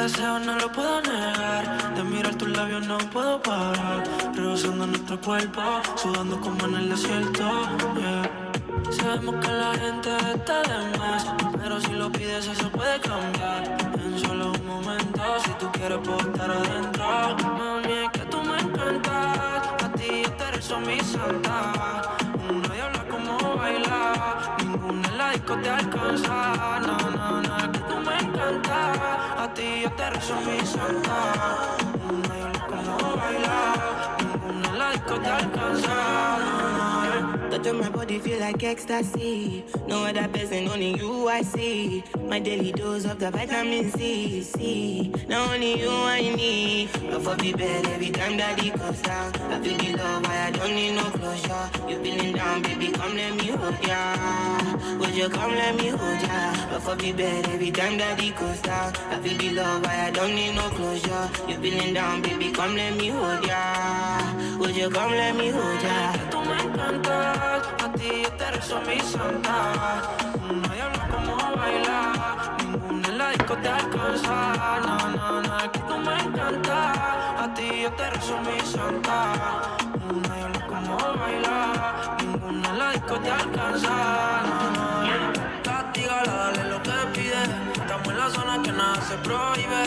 deseo no lo puedo negar. De mirar tus labios no puedo parar. Rehusando nuestro cuerpo, sudando como en el desierto. Yeah. Sabemos que la gente está de más, pero si lo pides eso puede cambiar. En solo un momento, si tú quieres puedo estar adentro. Mami, es que tú me encantas. A ti yo te rezo mi santa. Una diabla como baila, ninguna en la disco te alcanza. No, no, no, es que tú me encantas. A ti yo te rezo mi santa. Una diabla como baila, ninguna en la disco te alcanza. No, no, touch on my body feel like ecstasy. No other person, only you I see. My daily dose of the vitamin C. Now only you I need. Love for the bed every time that it goes down. I feel the love, I don't need no closure. You feeling down, baby, come let me hold ya. Would you come let me hold ya? Love for the bed every time that it goes down. I feel the love, I don't need no closure. You feeling down, baby, come let me hold ya. Would you come let me hold ya? A ti yo te rezo mi santa. Una diabla como baila, ninguna en la disco te alcanza. No, no, no, es que tú me encantas. A ti yo te rezo mi santa. Una diabla como baila, ninguna en la disco te alcanza. No, no, castígala, dale lo que pide. Estamos en la zona que nada se prohíbe.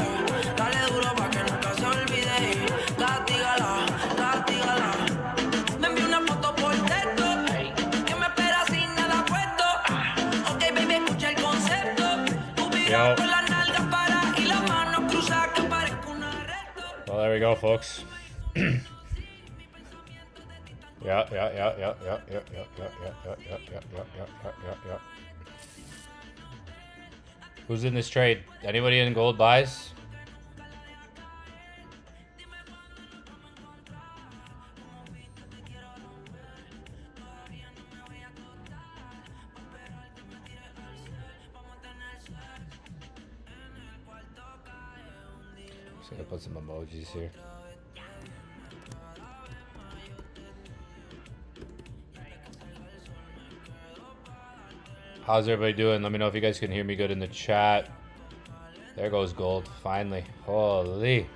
Dale duro pa' que nunca se olvide. Castígala, castígala. Me envió una foto por texto, que me espera sin nada puesto. Ok, baby, escucha el concepto. Tú viras con las nalgas para y las manos cruzadas que parezca un arresto. Well, there we go, folks. Yeah. Who's in this trade? Anybody in gold buys? Just gonna put some emojis here. How's everybody doing? Let me know if you guys can hear me good in the chat. There goes gold, finally. Holy.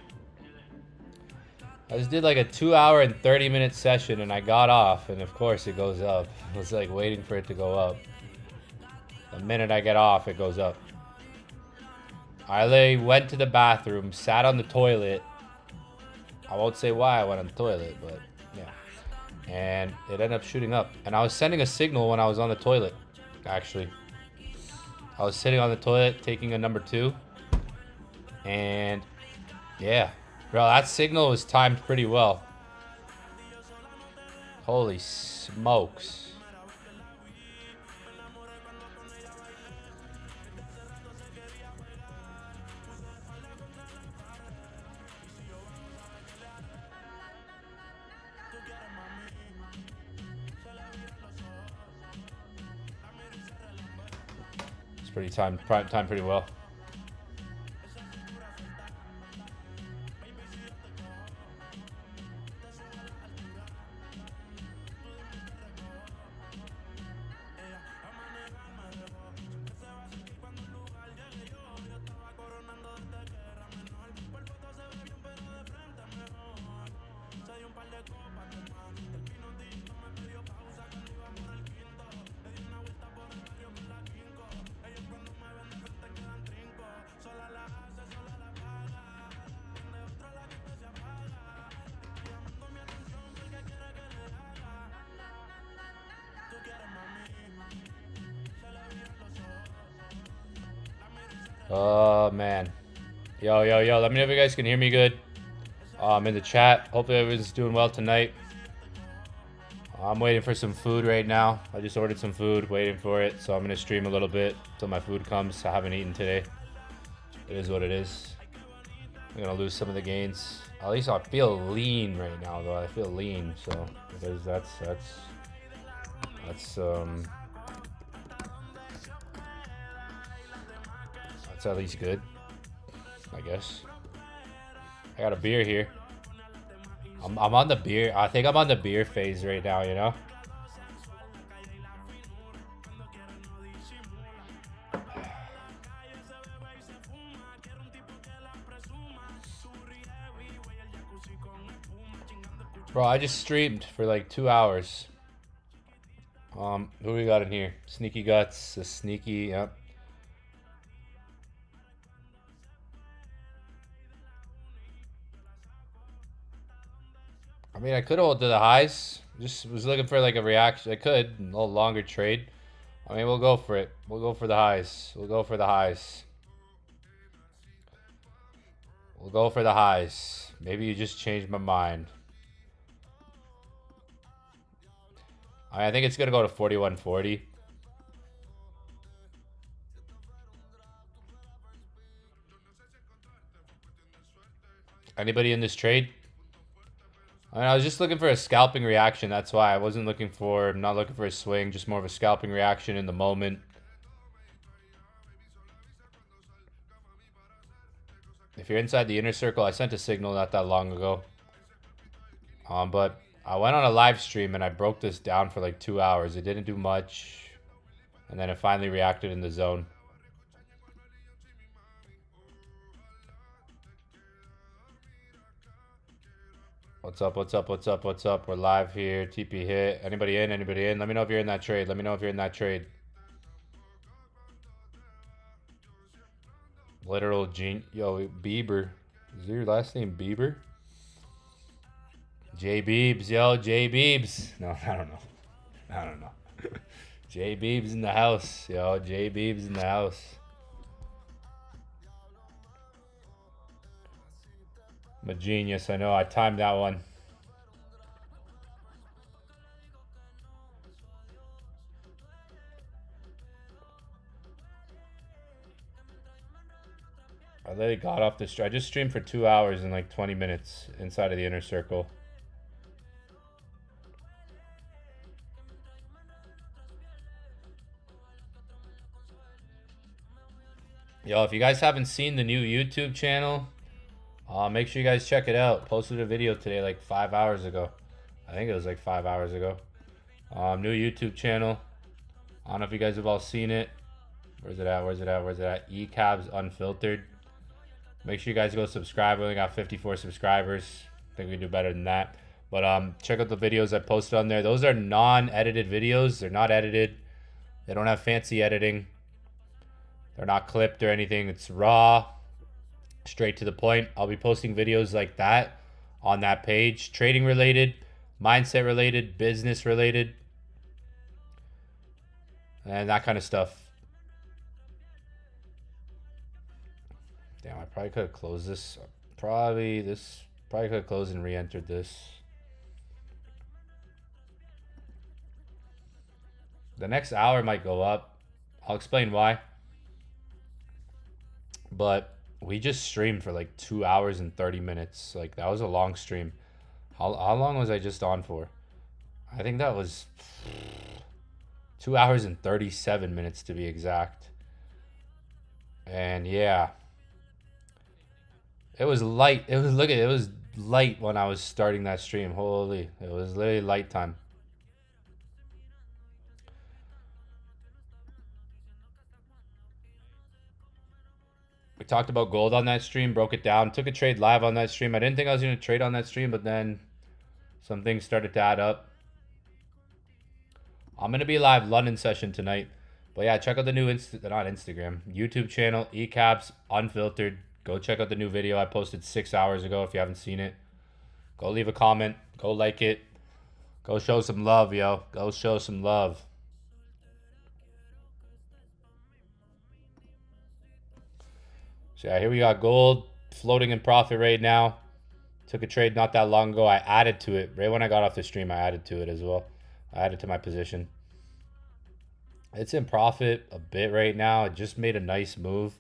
I just did like a 2-hour and 30-minute session and I got off and of course it goes up. I was like waiting for it to go up. The minute I get off, it goes up. I went to the bathroom, sat on the toilet. I won't say why I went on the toilet, but yeah. And it ended up shooting up. And I was sending a signal when I was on the toilet. Actually, I was sitting on the toilet taking a number 2 and yeah, bro, that signal was timed pretty well. Holy smokes. Pretty timed pretty well. Oh man. Yo, let me know if you guys can hear me good. In the chat. Hopefully everyone's doing well tonight. I'm waiting for some food right now. I just ordered some food, waiting for it. So I'm gonna stream a little bit till my food comes. I haven't eaten today. It is what it is. I'm gonna lose some of the gains. At least I feel lean right now though. I feel lean, so because that's at least good, I guess. I got a beer here. I'm on the beer. I think I'm on the beer phase right now, you know? Bro, I just streamed for like 2 hours. Who we got in here? Sneaky Guts, a sneaky, yep. I mean, I could hold to the highs. Just was looking for like a reaction. I could, a little longer trade. I mean, we'll go for it. We'll go for the highs. We'll go for the highs. We'll go for the highs. Maybe you just changed my mind. I think it's going to go to 41.40. Anybody in this trade? I mean, I was just looking for a scalping reaction. That's why I wasn't looking for, not looking for a swing, just more of a scalping reaction in the moment. If you're inside the inner circle, I sent a signal not that long ago. But I went on a live stream and I broke this down for like 2 hours. It didn't do much. And then it finally reacted in the zone. What's up, what's up, what's up, what's up? We're live here. TP hit. Anybody in? Anybody in? Let me know if you're in that trade. Let me know if you're in that trade. Literal gene. Yo, Bieber. Is your last name Bieber? J Beebs, yo, J Beebs. No, I don't know. I don't know. J Beebs in the house, yo. J Beebs in the house. I'm a genius, I know. I timed that one. I literally got off the stream. I just streamed for 2 hours and like 20 minutes inside of the inner circle. Yo, if you guys haven't seen the new YouTube channel, make sure you guys check it out. Posted a video today like 5 hours ago. I think it was like 5 hours ago. New YouTube channel. I don't know if you guys have all seen it. Where's it at? Where's it at? Where's it at? Xauusd Unfiltered. Make sure you guys go subscribe. We only got 54 subscribers. I think we can do better than that. But check out the videos I posted on there. Those are non-edited videos. They're not edited. They don't have fancy editing. They're not clipped or anything. It's raw, straight to the point. I'll be posting videos like that on that page. Trading related, mindset related, business related, and that kind of stuff. Damn, I probably could have closed this. Probably could have closed and re-entered this. The next hour might go up. I'll explain why. But we just streamed for like 2 hours and 30 minutes. Like, that was a long stream. How long was I just on for? I think that was 2 hours and 37 minutes to be exact. And yeah. It was light. It was light when I was starting that stream. Holy, it was literally light time. We talked about gold on that stream, broke it down, took a trade live on that stream. I didn't think I was going to trade on that stream, but then some things started to add up. I'm going to be live London session tonight. But yeah, check out the new YouTube channel, Xauusd Unfiltered. Go check out the new video I posted 6 hours ago if you haven't seen it. Go leave a comment. Go like it. Go show some love, yo. Go show some love. So yeah, here we got gold floating in profit right now. Took a trade not that long ago. I added to it. Right when I got off the stream, I added to it as well. I added to my position. It's in profit a bit right now. It just made a nice move.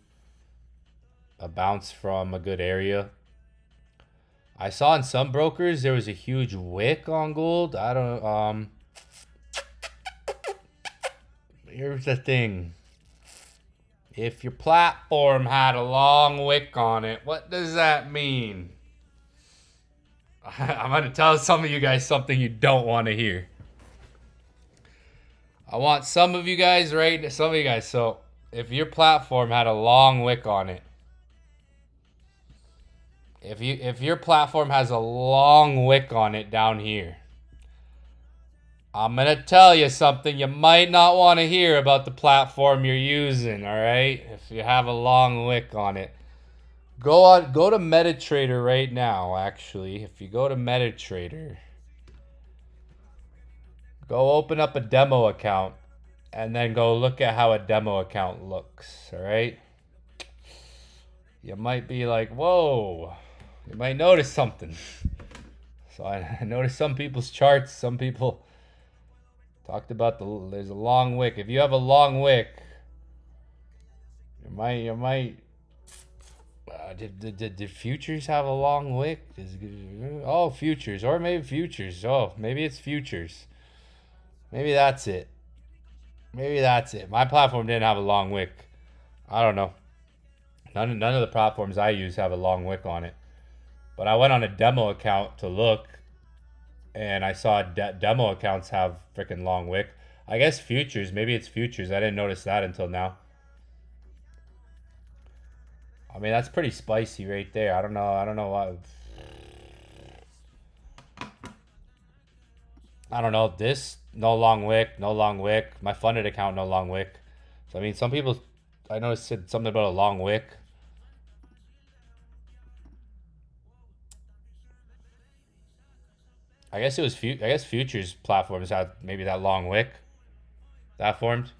A bounce from a good area. I saw in some brokers there was a huge wick on gold. I don't here's the thing. If your platform had a long wick on it, what does that mean? I'm going to tell some of you guys something you don't want to hear. I want some of you guys, right? Some of you guys. So if your platform had a long wick on it, if your platform has a long wick on it down here, I'm gonna tell you something you might not want to hear about the platform you're using, alright? If you have a long wick on it. Go to MetaTrader right now, actually. If you go to MetaTrader, go open up a demo account and then go look at how a demo account looks, alright? You might be like, whoa, you might notice something. So I noticed some people's charts, some people talked about there's a long wick. If you have a long wick, you might did futures have a long wick? Oh, futures, or maybe futures. Oh, maybe it's futures. Maybe that's it. Maybe that's it. My platform didn't have a long wick. I don't know. None of the platforms I use have a long wick on it. But I went on a demo account to look, and I saw demo accounts have freaking long wick. I guess futures. Maybe it's futures. I didn't notice that until now. I mean, that's pretty spicy right there. I don't know what. I don't know. This, no long wick, no long wick. My funded account, no long wick. So, I mean, some people, I noticed said something about a long wick. I guess it was, I guess futures platforms had maybe that long wick that formed.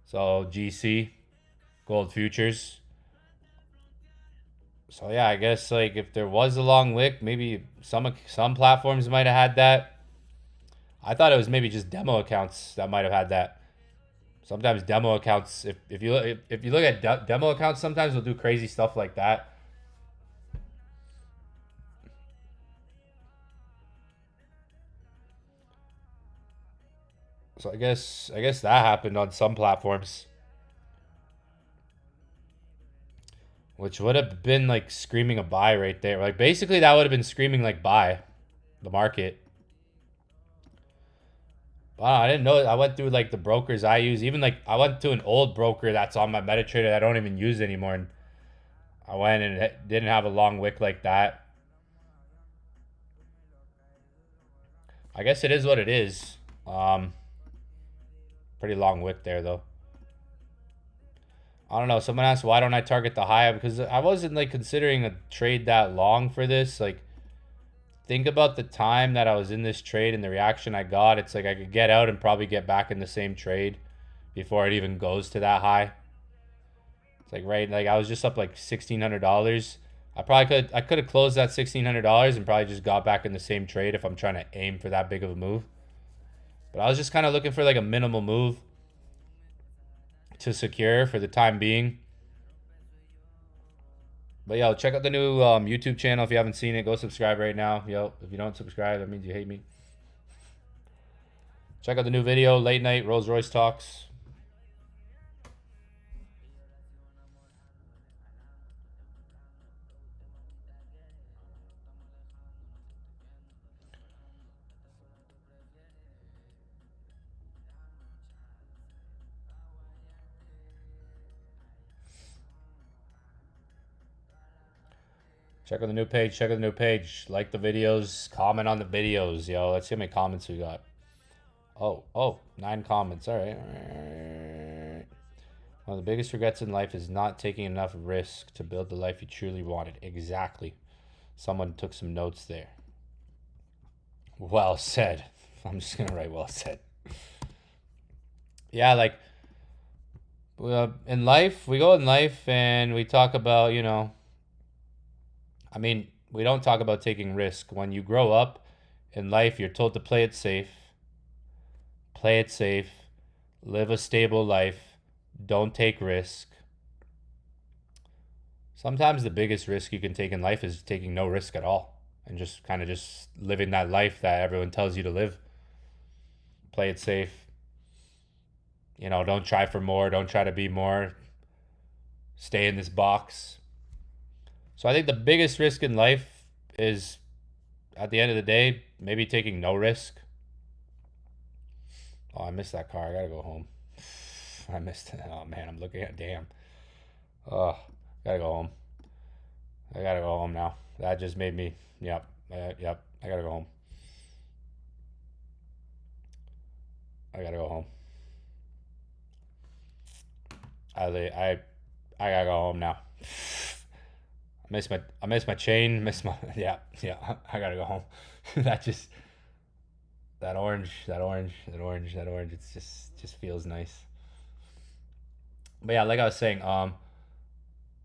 So, GC, gold futures. So yeah, I guess like if there was a long wick, maybe some platforms might have had that. I thought it was maybe just demo accounts that might have had that. Sometimes demo accounts, if you look at demo accounts, sometimes they'll do crazy stuff like that. So I guess that happened on some platforms. Which would have been like screaming a buy right there. Like basically that would have been screaming like buy the market. Wow, I didn't know. I went through like the brokers I use. Even like I went to an old broker that's on my MetaTrader that I don't even use anymore. And I went and it didn't have a long wick like that. I guess it is what it is. Pretty long wick there though. I don't know. Someone asked why don't I target the high, because I wasn't like considering a trade that long for this. Like, think about the time that I was in this trade and the reaction I got. It's like I could get out and probably get back in the same trade before it even goes to that high. It's like like I was just up like $1,600. I could have closed that $1,600 and probably just got back in the same trade if I'm trying to aim for that big of a move. But I was just kind of looking for like a minimal move to secure for the time being. But yo, check out the new YouTube channel if you haven't seen it. Go subscribe right now. Yo, if you don't subscribe, that means you hate me. Check out the new video, Late Night Rolls Royce Talks. Check out the new page. Check out the new page. Like the videos. Comment on the videos, yo. Let's see how many comments we got. Oh, 9 comments. All right. One of the biggest regrets in life is not taking enough risk to build the life you truly wanted. Exactly. Someone took some notes there. Well said. I'm just going to write well said. Yeah, like, in life, we go in life and we talk about, you know, I mean, we don't talk about taking risk. When you grow up in life, you're told to play it safe, live a stable life, don't take risk. Sometimes the biggest risk you can take in life is taking no risk at all and just kind of just living that life that everyone tells you to live. Play it safe. You know, don't try for more, don't try to be more. Stay in this box. So I think the biggest risk in life is, at the end of the day, maybe taking no risk. Oh, I missed that car. I gotta go home. I missed it. Oh, man, I'm looking at damn. Oh, gotta go home. I gotta go home now. That just made me. Yep. Yep. I gotta go home. I gotta go home. I gotta go home now. I miss my chain. Yeah. I gotta go home. That just that orange. It's just feels nice. But yeah, like I was saying,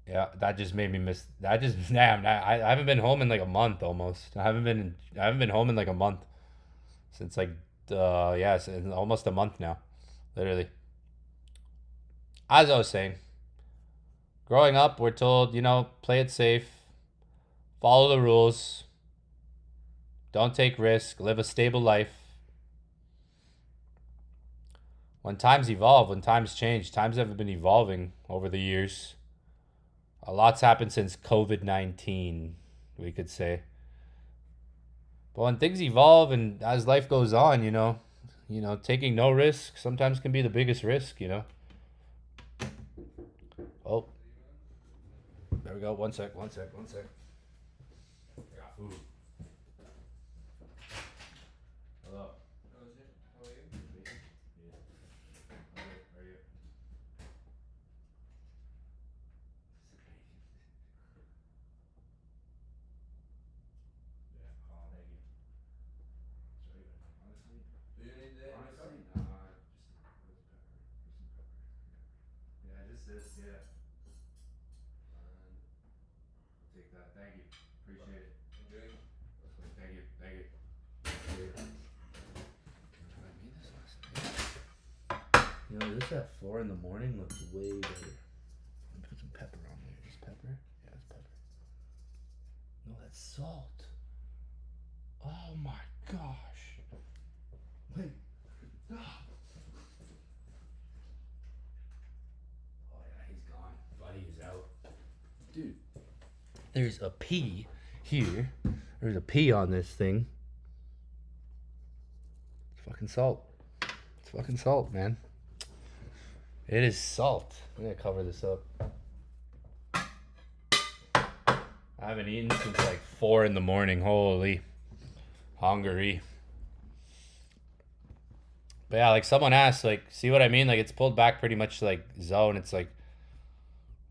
yeah, that just made me miss. That just damn. I haven't been home in like a month almost. I haven't been home in like a month since like yeah, it's almost a month now, literally. As I was saying, growing up, we're told, play it safe, follow the rules, don't take risk, live a stable life. When times evolve, when times change, times have been evolving over the years. A lot's happened since COVID-19, we could say. But when things evolve and as life goes on, taking no risk sometimes can be the biggest risk. Oh, there we go. One sec. I got food. Hello. How are you? Yeah. How are you? Yeah. Oh, thank you. Sorry, honestly. Do you need that? Honestly, nah. Just some pepper. Yeah, just this. Yeah. I'll take that. Thank you. Appreciate it. Enjoy. Thank you. Appreciate it. I made this last night. This at 4 in the morning looks way better. Let me put some pepper on there. Is pepper? Yeah, it's pepper. No, that's salt. Oh my gosh. Wait. Ah. Oh yeah, he's gone. Buddy is out. Dude. There's a P here. There's a P on this thing. It's fucking salt. It's fucking salt, man. It is salt. I'm gonna cover this up. I haven't eaten since like 4 in the morning. Holy. Hungry. But yeah, like someone asked, like, see what I mean? Like it's pulled back pretty much to like zone. It's like,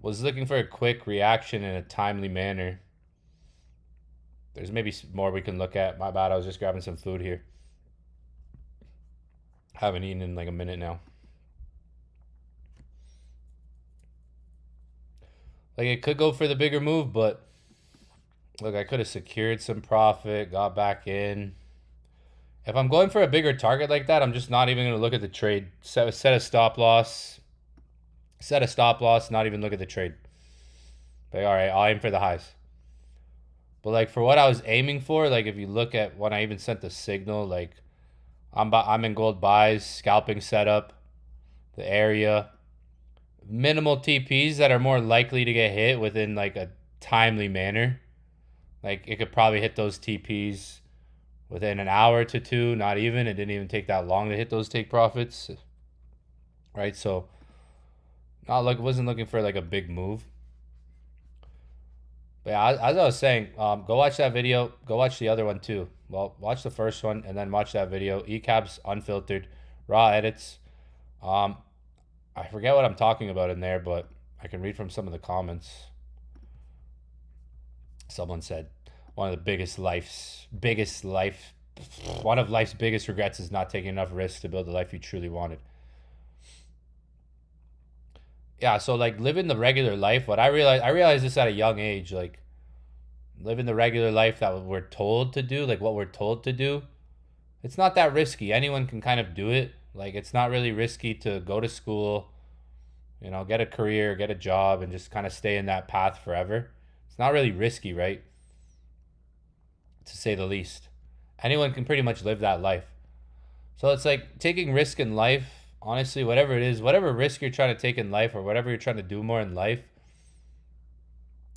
was looking for a quick reaction in a timely manner. There's maybe more we can look at. My bad, I was just grabbing some food here. Haven't eaten in like a minute now. Like it could go for the bigger move, but look, I could have secured some profit, got back in. If I'm going for a bigger target like that, I'm just not even going to look at the trade. Set a stop loss. Set a stop loss, not even look at the trade. Like, all right, I'll aim for the highs. But like for what I was aiming for, like if you look at when I even sent the signal, like I'm in gold buys, scalping setup, the area, minimal TPs that are more likely to get hit within like a timely manner. Like it could probably hit those TPs within an hour to two, not even. It didn't even take that long to hit those take profits. Right? So wasn't looking for like a big move. But yeah, as I was saying, go watch that video. Go watch the other one too. Well, watch the first one and then watch that video. ECAPs unfiltered, raw edits. I forget what I'm talking about in there, but I can read from some of the comments. Someone said one of life's biggest regrets is not taking enough risks to build the life you truly wanted. Yeah, so like living the regular life, I realized this at a young age, like living the regular life that we're told to do, like what we're told to do, it's not that risky. Anyone can kind of do it. Like it's not really risky to go to school, get a career, get a job, and just kind of stay in that path forever. It's not really risky, right? To say the least. Anyone can pretty much live that life. So it's like taking risk in life. Honestly, whatever it is, whatever risk you're trying to take in life or whatever you're trying to do more in life,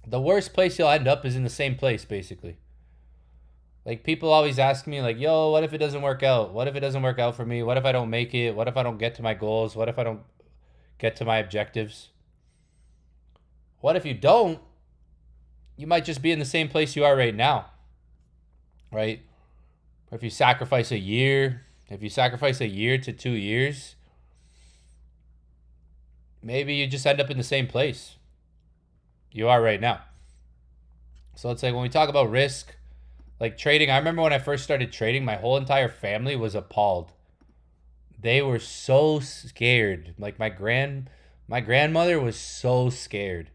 the worst place you'll end up is in the same place, basically. Like people always ask me like, yo, what if it doesn't work out? What if it doesn't work out for me? What if I don't make it? What if I don't get to my goals? What if I don't get to my objectives? What if you don't? you might just be in the same place you are right now, right? Or if you sacrifice a year, if you sacrifice a year to 2 years, maybe you just end up in the same place you are right now. So it's like when we talk about risk, like trading, I remember when I first started trading, my whole entire family was appalled. They were so scared. Like my grandmother was so scared.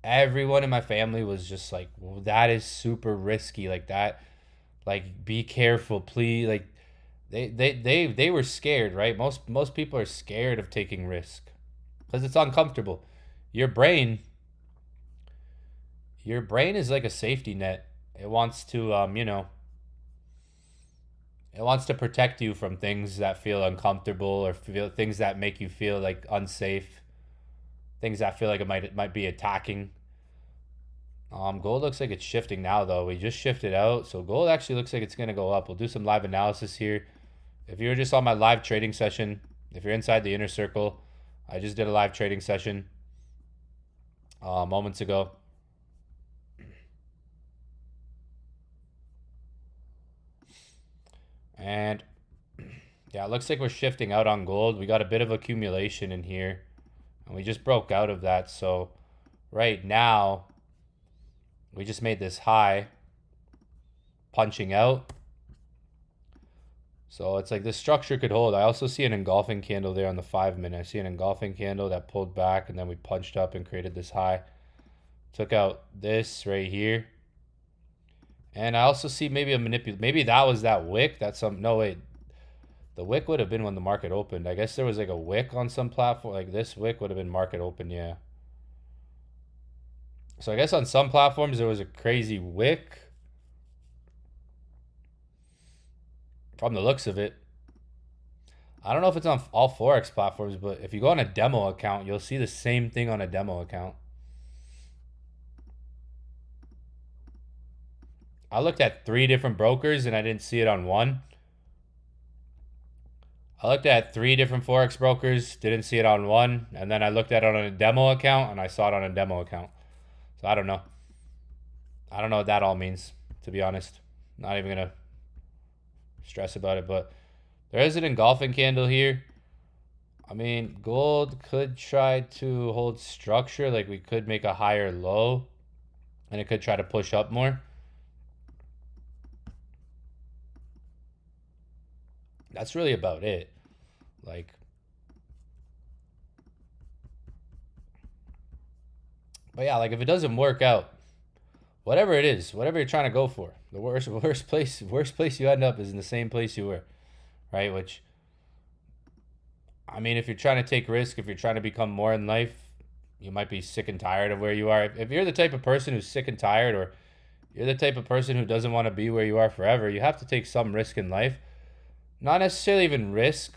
Everyone in my family was just like, well, that is super risky. Like that, like be careful, please. Like they were scared, right? Most people are scared of taking risk because it's uncomfortable. Your brain is like a safety net. It wants to it wants to protect you from things that feel uncomfortable or things that make you feel like unsafe, things that feel like it might be attacking. Gold looks like it's shifting now though. We just shifted out, so gold actually looks like it's gonna go up. We'll do some live analysis here. If you were just on my live trading session, if you're inside the inner circle, I just did a live trading session moments ago. And yeah, it looks like we're shifting out on gold. We got a bit of accumulation in here, and we just broke out of that. So right now, we just made this high, punching out. So it's like this structure could hold. I also see an engulfing candle there on the 5-minute. I see an engulfing candle that pulled back, and then we punched up and created this high. Took out this right here. And I also see maybe a maybe that was that wick. No, wait. The wick would have been when the market opened. I guess there was like a wick on some platform. Like this wick would have been market open, yeah. So I guess on some platforms there was a crazy wick. From the looks of it. I don't know if it's on all Forex platforms, but if you go on a demo account, you'll see the same thing on a demo account. I looked at 3 different brokers and I didn't see it on one. I looked at 3 different Forex brokers, didn't see it on one. And then I looked at it on a demo account and I saw it on a demo account. So I don't know. I don't know what that all means, to be honest. Not even going to stress about it, but there is an engulfing candle here. I mean, gold could try to hold structure. Like we could make a higher low and it could try to push up more. That's really about it. Like, but yeah, like if it doesn't work out, whatever it is, whatever you're trying to go for, the worst place you end up is in the same place you were, right? Which, I mean, if you're trying to take risk, if you're trying to become more in life, you might be sick and tired of where you are. If you're the type of person who's sick and tired, or you're the type of person who doesn't want to be where you are forever, you have to take some risk in life. Not necessarily even risk.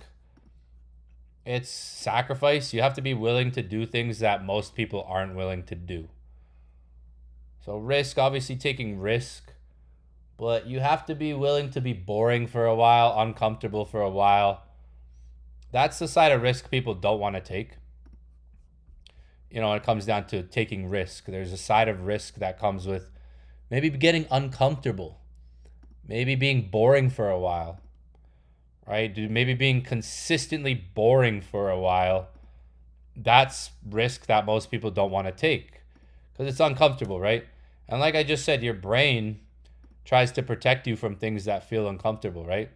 It's sacrifice. You have to be willing to do things that most people aren't willing to do. So risk, obviously taking risk, but you have to be willing to be boring for a while, uncomfortable for a while. That's the side of risk people don't want to take. You know, when it comes down to taking risk, there's a side of risk that comes with maybe getting uncomfortable, maybe being boring for a while. Right? Maybe being consistently boring for a while. That's risk that most people don't want to take because it's uncomfortable, right? And like I just said, your brain tries to protect you from things that feel uncomfortable, right?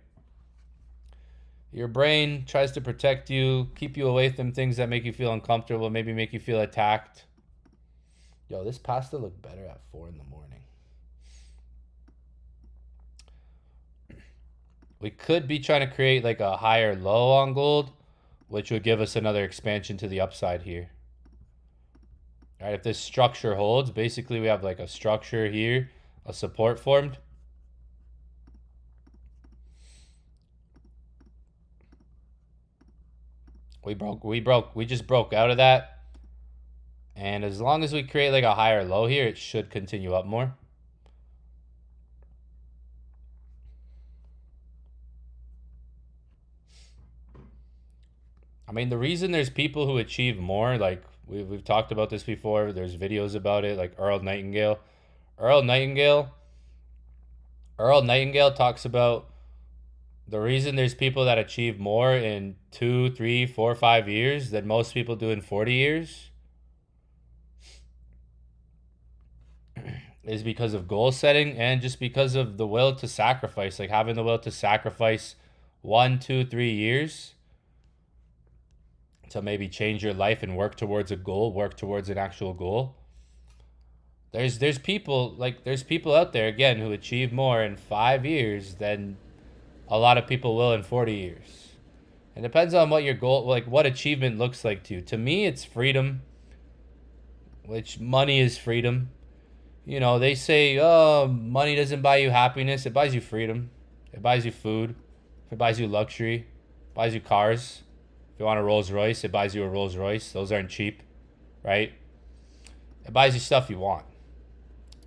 Your brain tries to protect you, keep you away from things that make you feel uncomfortable, maybe make you feel attacked. Yo, this pasta looked better at 4 in the morning. We could be trying to create like a higher low on gold, which would give us another expansion to the upside here. All right, if this structure holds, basically we have like a structure here, a support formed. We just broke out of that. And as long as we create like a higher low here, it should continue up more. I mean, the reason there's people who achieve more, like We've talked about this before. There's videos about it, like Earl Nightingale. Earl Nightingale. Earl Nightingale talks about the reason there's people that achieve more in 2, 3, 4, 5 years than most people do in 40 years is because of goal setting and just because of the will to sacrifice, like having the will to sacrifice 1, 2, 3 years to maybe change your life and work towards a goal, work towards an actual goal. There's people out there again who achieve more in 5 years than a lot of people will in 40 years. It depends on what your goal, like what achievement looks like to you. To me, it's freedom, which money is freedom. You know, they say, oh, money doesn't buy you happiness. It buys you freedom. It buys you food. It buys you luxury. It buys you cars. If you want a Rolls Royce, it buys you a Rolls Royce. Those aren't cheap, right? It buys you stuff you want.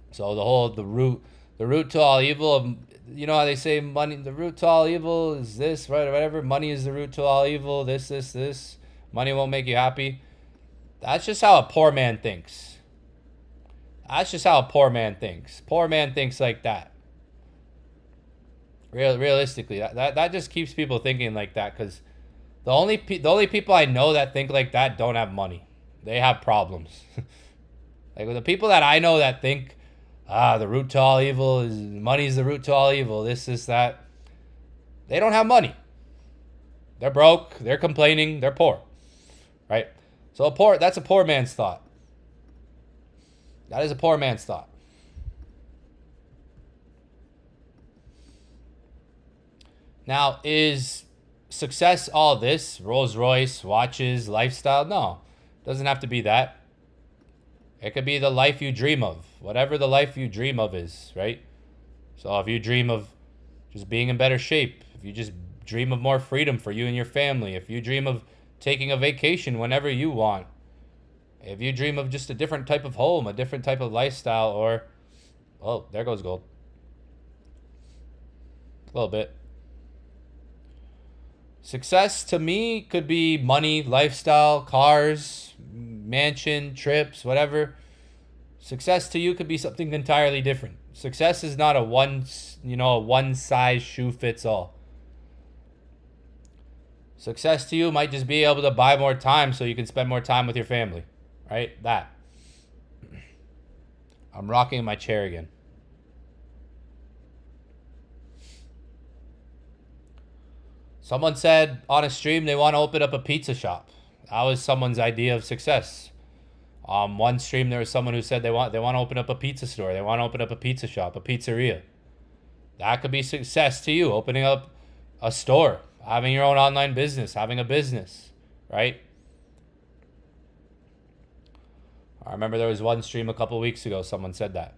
So the root to all evil, you know how they say money, the root to all evil is this, right, or whatever. Money is the root to all evil, this. Money won't make you happy. That's just how a poor man thinks. That's just how a poor man thinks. Poor man thinks like that. Realistically, that just keeps people thinking like that, because the only people I know that think like that don't have money. They have problems. Like with the people that I know that think, the root to all evil is money is the root to all evil, this, that. They don't have money. They're broke. They're complaining. They're poor, right? So that's a poor man's thought. That is a poor man's thought. Now, is success all this? Rolls Royce, watches, lifestyle? No, it doesn't have to be that. It could be the life you dream of. Whatever the life you dream of is, right? So if you dream of just being in better shape, if you just dream of more freedom for you and your family, if you dream of taking a vacation whenever you want, if you dream of just a different type of home, a different type of lifestyle, or, oh, there goes gold. A little bit. Success to me could be money, lifestyle, cars, mansion, trips, whatever. Success to you could be something entirely different. Success is not a one size shoe fits all. Success to you might just be able to buy more time so you can spend more time with your family, right? That. I'm rocking my chair again. Someone said on a stream they want to open up a pizza shop. That was someone's idea of success. One stream there was someone who said they want to open up a pizza store. They want to open up a pizza shop, a pizzeria. That could be success to you, opening up a store, having your own online business, having a business, right? I remember there was one stream a couple weeks ago, someone said that.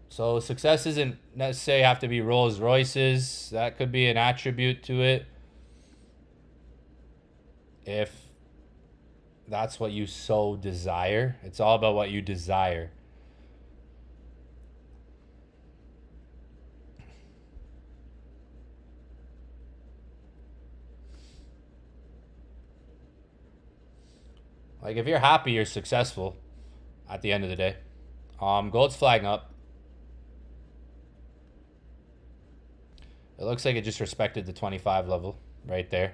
So success isn't necessarily have to be Rolls Royces. That could be an attribute to it. If that's what you so desire. It's all about what you desire. Like if you're happy, you're successful at the end of the day. Gold's flagging up. It looks like it just respected the 25 level right there.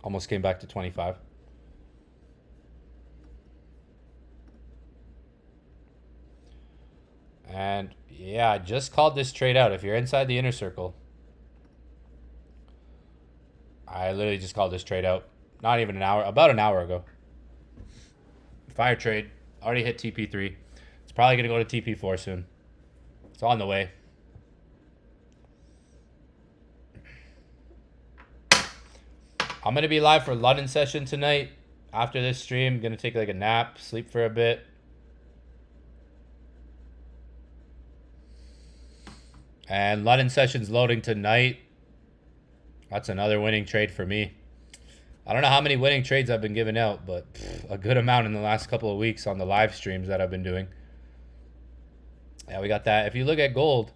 Almost came back to 25. And yeah, I just called this trade out. If you're inside the inner circle, I literally just called this trade out. Not even an hour, about an hour ago. Fire trade. Already hit TP3. It's probably going to go to TP4 soon. It's on the way. I'm going to be live for London session tonight. After this stream, I'm going to take like a nap, sleep for a bit. And London session's loading tonight. That's another winning trade for me. I don't know how many winning trades I've been giving out, but a good amount in the last couple of weeks on the live streams that I've been doing. Yeah, we got that. If you look at gold,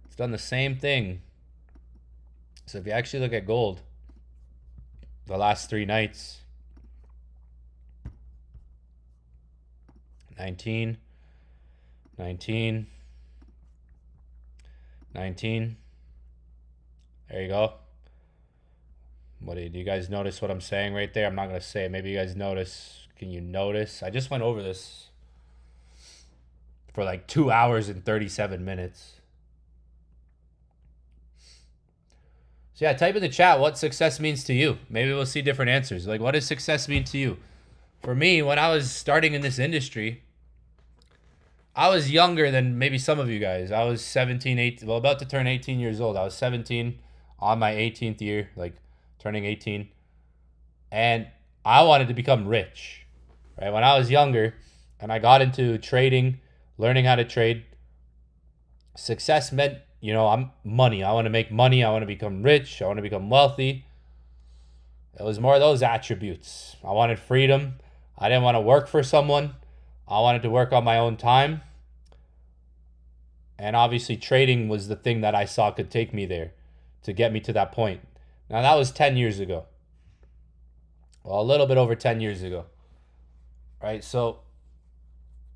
it's done the same thing. So if you actually look at gold, the last 3 nights. 19, 19, 19. There you go. What do you guys notice what I'm saying right there? I'm not going to say it. Maybe you guys notice. Can you notice? I just went over this for like 2 hours and 37 minutes. So yeah, type in the chat what success means to you. Maybe we'll see different answers. Like, what does success mean to you? For me, when I was starting in this industry, I was younger than maybe some of you guys. I was 17, 18, well, about to turn 18 years old. I was 17 on my 18th year, like turning 18. And I wanted to become rich, right? When I was younger and I got into trading, learning how to trade, success meant, I'm money. I want to make money. I want to become rich. I want to become wealthy. It was more of those attributes. I wanted freedom. I didn't want to work for someone. I wanted to work on my own time. And obviously trading was the thing that I saw could take me there to get me to that point. Now that was 10 years ago. Well, a little bit over 10 years ago. Right? So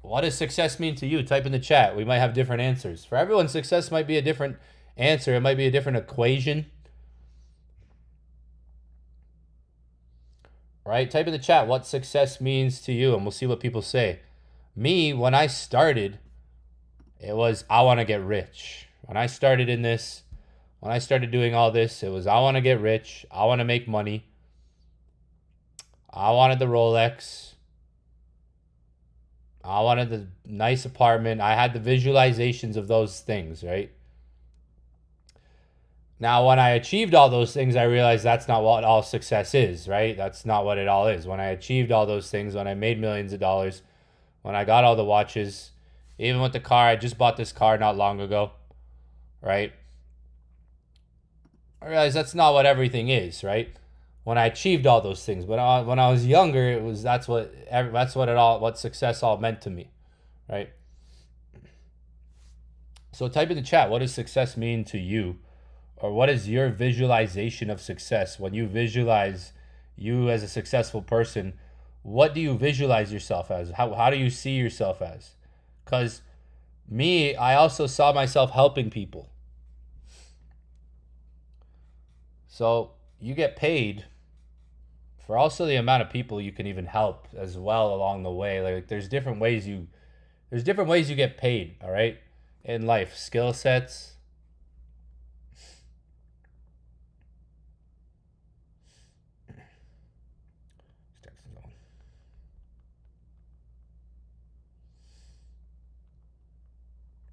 what does success mean to you? Type in the chat. We might have different answers. For everyone, success might be a different answer. It might be a different equation. Right? Type in the chat what success means to you, and we'll see what people say. Me, when I started, it was I want to get rich. When I started in this, when I started doing all this, it was I want to get rich. I want to make money. I wanted the Rolex. I wanted the nice apartment. I had the visualizations of those things, right? Now, when I achieved all those things, I realized that's not what all success is, right? That's not what it all is. When I achieved all those things, when I made millions of dollars, when I got all the watches, even with the car, I just bought this car not long ago, right? I realized that's not what everything is, right? When I achieved all those things, but when I was younger, it was what success all meant to me, right? So type in the chat, what does success mean to you? Or what is your visualization of success? When you visualize you as a successful person, what do you visualize yourself as? How do you see yourself as? Because me, I also saw myself helping people. So you get paid for also the amount of people you can even help as well along the way. Like there's different ways you get paid, all right? In life, skill sets.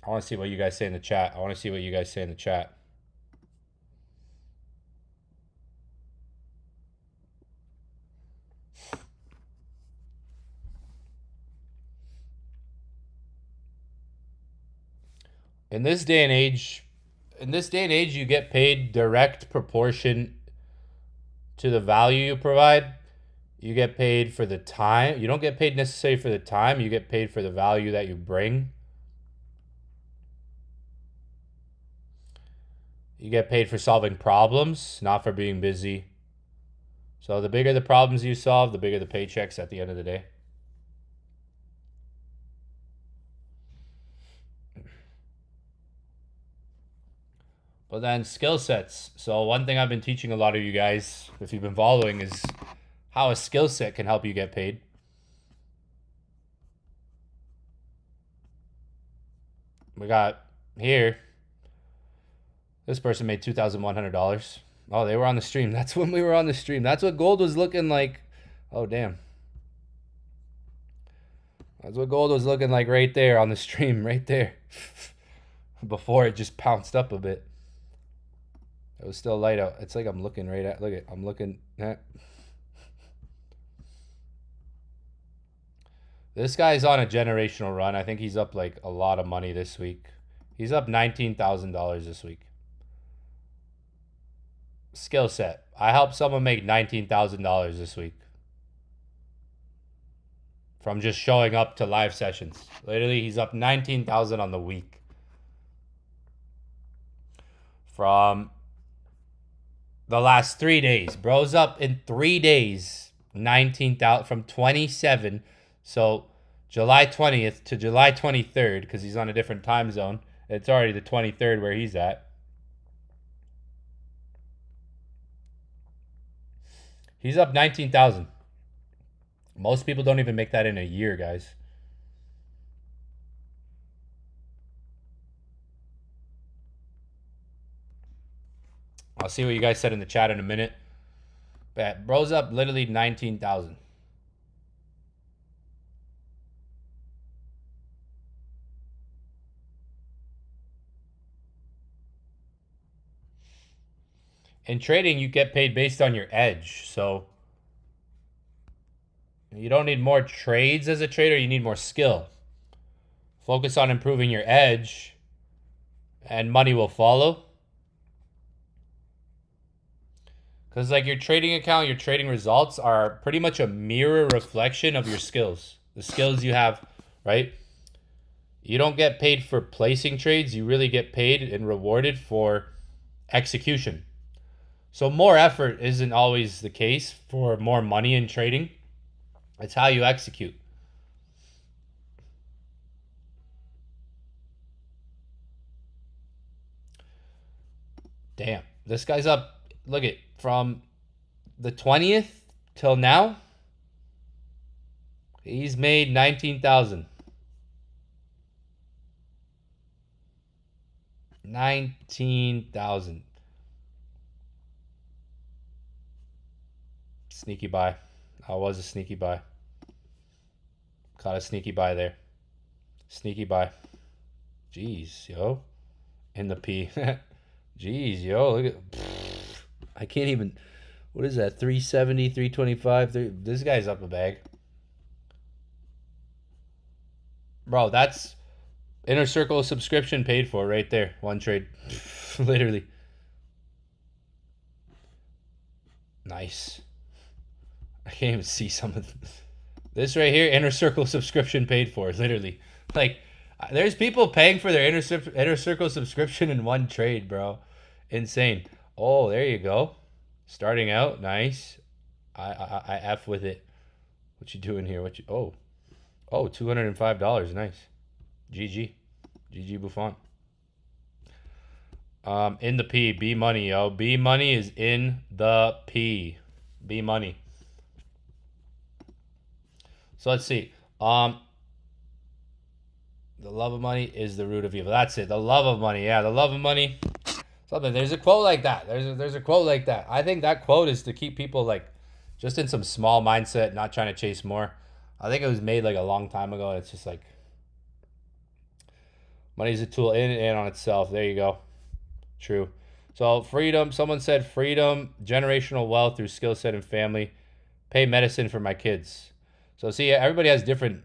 I want to see what you guys say in the chat. In this day and age, you get paid direct proportion to the value you provide. You get paid for the time. You don't get paid necessarily for the time. You get paid for the value that you bring. You get paid for solving problems, not for being busy. So the bigger the problems you solve, the bigger the paychecks at the end of the day. But then skill sets. So one thing I've been teaching a lot of you guys, if you've been following, is how a skill set can help you get paid. We got here, this person made $2,100. Oh, they were on the stream. That's when we were on the stream. That's what gold was looking like. Oh, damn. That's what gold was looking like right there on the stream, right there. Before it just pounced up a bit. It was still light out. It's like I'm looking right at, I'm looking at. This guy's on a generational run. I think he's up like a lot of money this week. He's up $19,000 this week. Skill set. I helped someone make $19,000 this week. From just showing up to live sessions. Literally, he's up $19,000 on the week. From the last 3 days. Bro's up in 3 days. 19,000 from 27. So July 20th to July 23rd, because he's on a different time zone. It's already the 23rd where he's at. He's up 19,000. Most people don't even make that in a year, guys. I'll see what you guys said in the chat in a minute. But bro's up literally 19,000. In trading, you get paid based on your edge. So you don't need more trades as a trader, you need more skill. Focus on improving your edge, and money will follow. Because like your trading account, your trading results are pretty much a mirror reflection of your skills. The skills you have, right? You don't get paid for placing trades. You really get paid and rewarded for execution. So more effort isn't always the case for more money in trading. It's how you execute. Damn, this guy's up. Look at from the 20th till now. He's made 19,000. 19,000. Sneaky buy. I was a sneaky buy. Caught a sneaky buy there. Sneaky buy. Jeez, yo. In the P. Jeez, yo. Look at. I can't even. What is that? 370, 325. This guy's up a bag. Bro, that's Inner Circle subscription paid for right there. One trade. Literally. Nice. I can't even see some of this right here. Inner Circle subscription paid for. Literally. Like, there's people paying for their Inner Circle subscription in one trade, bro. Insane. Oh, there you go. Starting out. Nice. I F with it. What you doing here? What you... Oh, $205. Nice. GG. GG Buffon. In the P. B money, yo. B money is in the P. B money. So let's see. The love of money is the root of evil. That's it. The love of money. Yeah, the love of money. Something. There's a quote like that. There's a quote like that. I think that quote is to keep people like just in some small mindset, not trying to chase more. I think it was made like a long time ago. It's just like money is a tool in and on itself. There you go. True. So freedom. Someone said freedom, generational wealth through skill set and family. Pay medicine for my kids. So see, everybody has different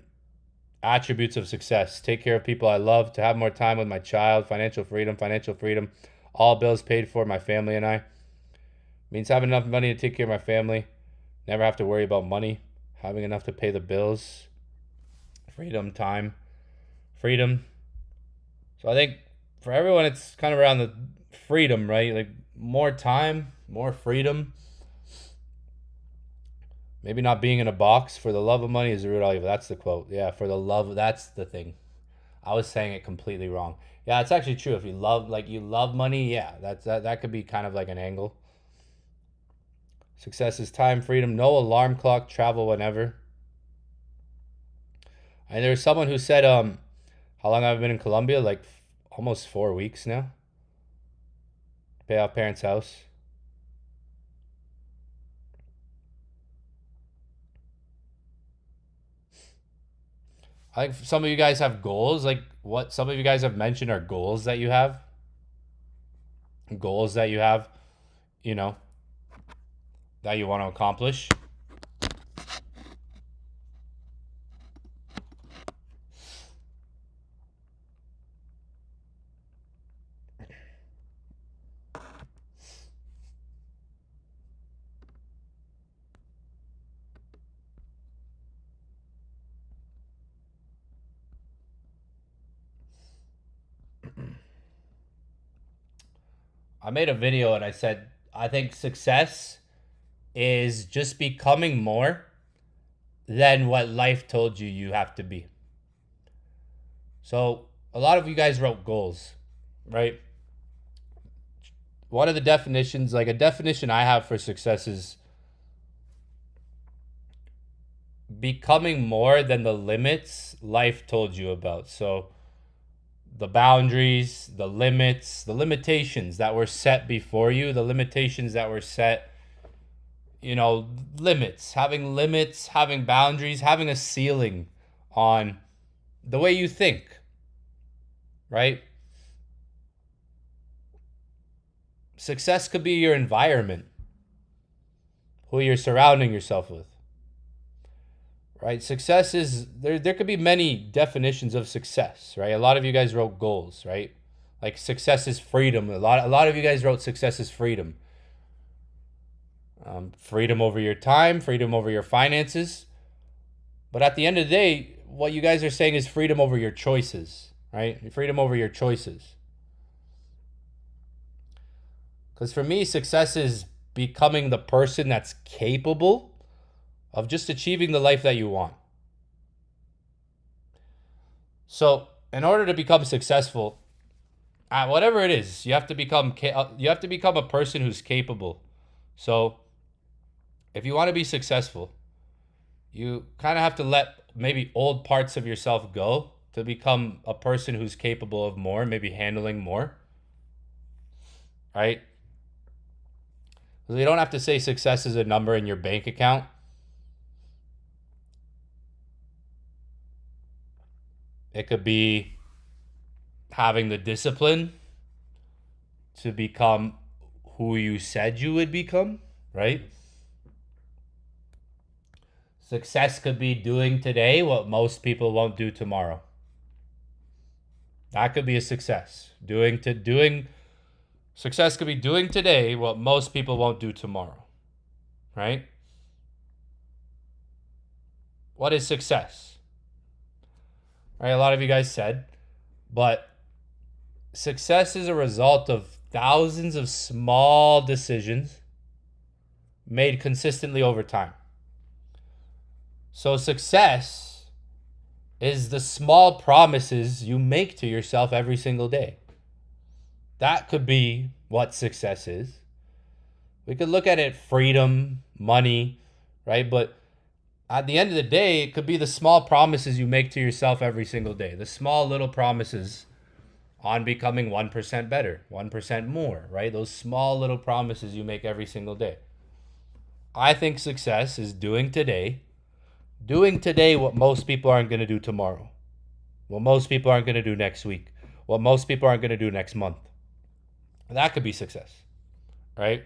attributes of success. Take care of people I love, to have more time with my child, financial freedom, all bills paid for, my family and I. Means having enough money to take care of my family, never have to worry about money, having enough to pay the bills, freedom, time, freedom. So I think for everyone, it's kind of around the freedom, right? Like more time, more freedom. Maybe not being in a box. For the love of money is the root of all evil. That's the quote. Yeah, for the love, that's the thing. I was saying it completely wrong. Yeah, it's actually true. If you love, like you love money, yeah, that could be kind of like an angle. Success is time, freedom, no alarm clock, travel whenever. And there's someone who said, how long I've been in Colombia? Like almost 4 weeks now. Pay off parents' house. I think some of you guys have goals. Like what some of you guys have mentioned are goals that you have. Goals that you have, you know, that you want to accomplish. I made a video and I said I think success is just becoming more than what life told you you have to be. So a lot of you guys wrote goals, right? One of the definitions, like a definition I have for success, is becoming more than the limits life told you about. So the boundaries, the limits, the limitations that were set before you, the limitations that were set, limits, having boundaries, having a ceiling on the way you think, right? Success could be your environment, who you're surrounding yourself with, right? Success is, there could be many definitions of success, right? A lot of you guys wrote goals, right? Like success is freedom. A lot of you guys wrote success is freedom. Freedom over your time, freedom over your finances. But at the end of the day, what you guys are saying is freedom over your choices, right? Freedom over your choices. Because for me, success is becoming the person that's capable of just achieving the life that you want. So, in order to become successful, whatever it is, you have to become a person who's capable. So, if you want to be successful, you kind of have to let maybe old parts of yourself go to become a person who's capable of more, maybe handling more. Right? So you don't have to say success is a number in your bank account. It could be having the discipline to become who you said you would become, right? Success could be doing today what most people won't do tomorrow. That could be a success. Success could be doing today what most people won't do tomorrow, right? What is success? Right, a lot of you guys said, but success is a result of thousands of small decisions made consistently over time. So success is the small promises you make to yourself every single day. That could be what success is. We could look at it freedom, money, right? But at the end of the day, it could be the small promises you make to yourself every single day. The small little promises on becoming 1% better, 1% more, right? Those small little promises you make every single day. I think success is doing today what most people aren't going to do tomorrow, what most people aren't going to do next week, what most people aren't going to do next month. That could be success, right?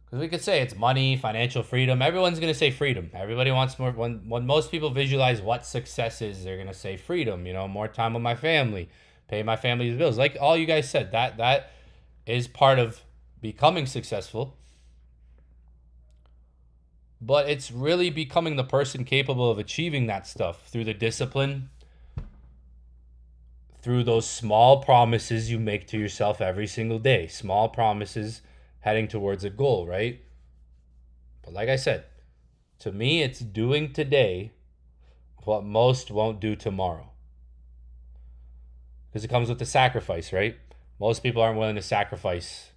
Because we could say it's money, financial freedom. Everyone's going to say freedom. Everybody wants more. When most people visualize what success is, they're going to say freedom, more time with my family, pay my family's bills. Like all you guys said, that is part of becoming successful. But it's really becoming the person capable of achieving that stuff through the discipline, through those small promises you make to yourself every single day. Small promises heading towards a goal, right? But like I said, to me, it's doing today what most won't do tomorrow. Because it comes with the sacrifice, right? Most people aren't willing to sacrifice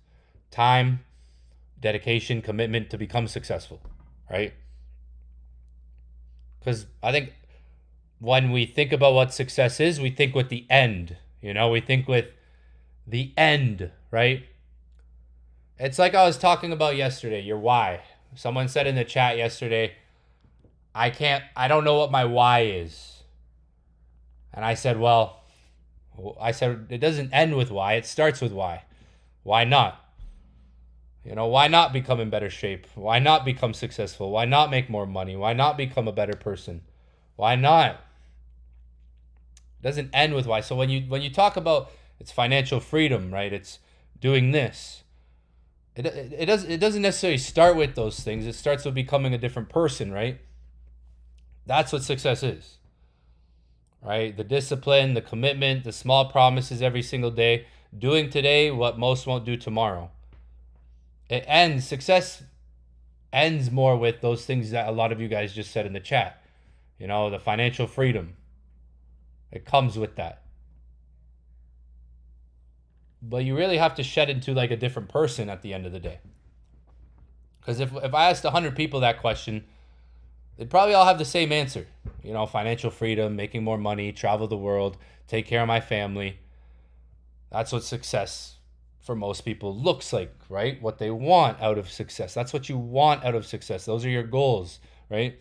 time, dedication, commitment to become successful, right? Because I think when we think about what success is, we think with the end, we think with the end, right? It's like I was talking about yesterday, your why. Someone said in the chat yesterday, I don't know what my why is. And I said, it doesn't end with why, it starts with why. Why not? Why not become in better shape? Why not become successful? Why not make more money? Why not become a better person? Why not? It doesn't end with why. So when you talk about it's financial freedom, right? It's doing this. It doesn't necessarily start with those things. It starts with becoming a different person, right? That's what success is. right? The discipline, the commitment, the small promises every single day, doing today what most won't do tomorrow. Success ends more with those things that a lot of you guys just said in the chat. You know, the financial freedom. It comes with that. But you really have to shed into like a different person at the end of the day. Because if I asked 100 people that question, they'd probably all have the same answer. You know, financial freedom, making more money, travel the world, take care of my family. That's what success for most people looks like, right? What they want out of success. That's what you want out of success. Those are your goals, right?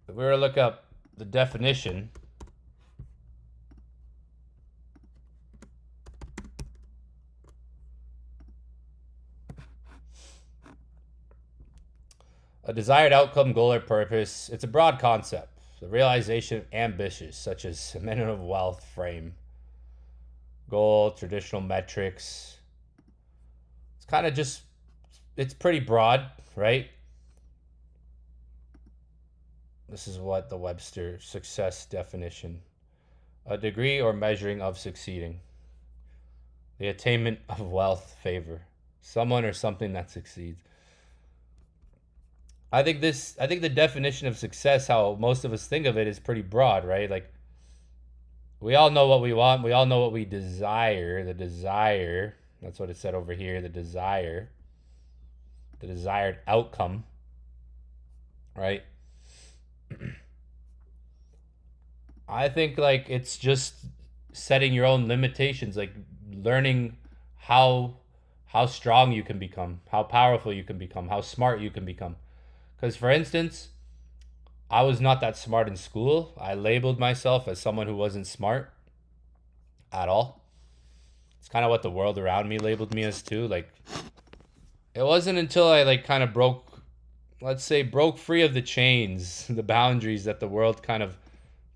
If we were to look up the definition, a desired outcome, goal, or purpose, it's a broad concept. The realization of ambitions, such as a minimum of wealth, frame, goal, traditional metrics. It's kind of just, it's pretty broad, right? This is what the Webster success definition. A degree or measuring of succeeding. The attainment of wealth, favor. Someone or something that succeeds. I think the definition of success, how most of us think of it, is pretty broad, right? Like, we all know what we want. We all know what we desire. The desire, that's what it said over here, the desired outcome, right? I think like it's just setting your own limitations, like learning how strong you can become, how powerful you can become, how smart you can become. Because, for instance, I was not that smart in school. I labeled myself as someone who wasn't smart at all. It's kind of what the world around me labeled me as too. Like, it wasn't until I like kind of broke free of the chains, the boundaries that the world kind of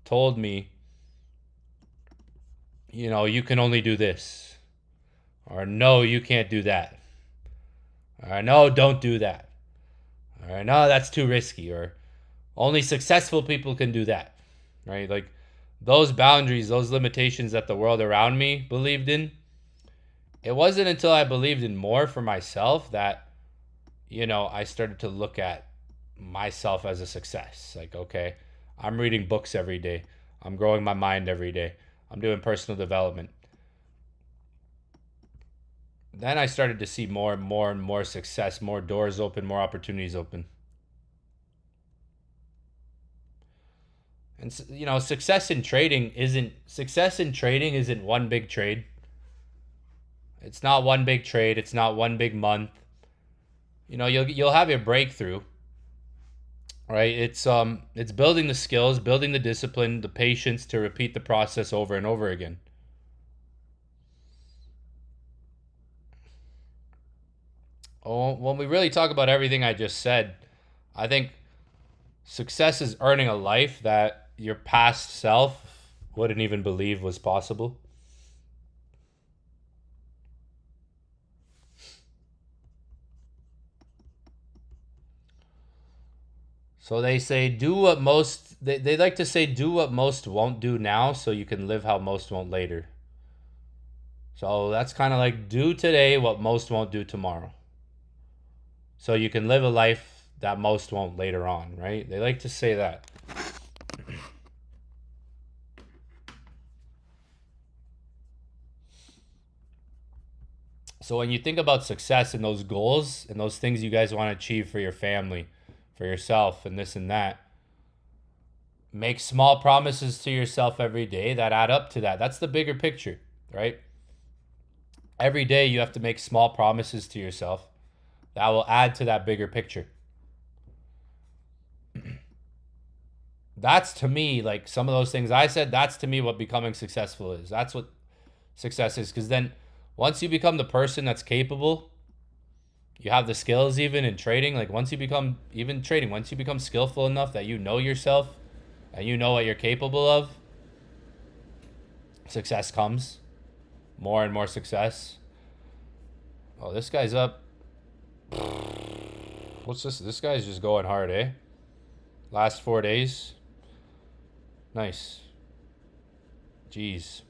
told me, you know, you can only do this. Or no, you can't do that. Or no, don't do that. Or no, that's too risky. Or only successful people can do that. Right? Like those boundaries, those limitations that the world around me believed in. It wasn't until I believed in more for myself that, you know, I started to look at myself as a success. Like, okay, I'm reading books every day. I'm growing my mind every day. I'm doing personal development. Then I started to see more and more success, more doors open, more opportunities open. And you know, success in trading isn't one big trade. It's not one big trade, it's not one big month. You know, you'll have your breakthrough. Right? It's building the skills, building the discipline, the patience to repeat the process over and over again. Oh, when we really talk about everything I just said, I think success is earning a life that your past self wouldn't even believe was possible. So they say do what most, they like to say do what most won't do now so you can live how most won't later. So that's kind of like do today what most won't do tomorrow. So you can live a life that most won't later on, right? They like to say that. So when you think about success and those goals and those things you guys want to achieve for your family, for yourself, and this and that, make small promises to yourself every day that add up to that. That's the bigger picture, right? Every day you have to make small promises to yourself that will add to that bigger picture. That's to me, like some of those things I said, that's to me what becoming successful is. That's what success is. Because then once you become the person that's capable, you have the skills even in trading. Like once you become skillful enough that you know yourself and you know what you're capable of, success comes. More and more success. Oh, this guy's up. What's this? This guy's just going hard, eh? Last 4 days. Nice. Jeez.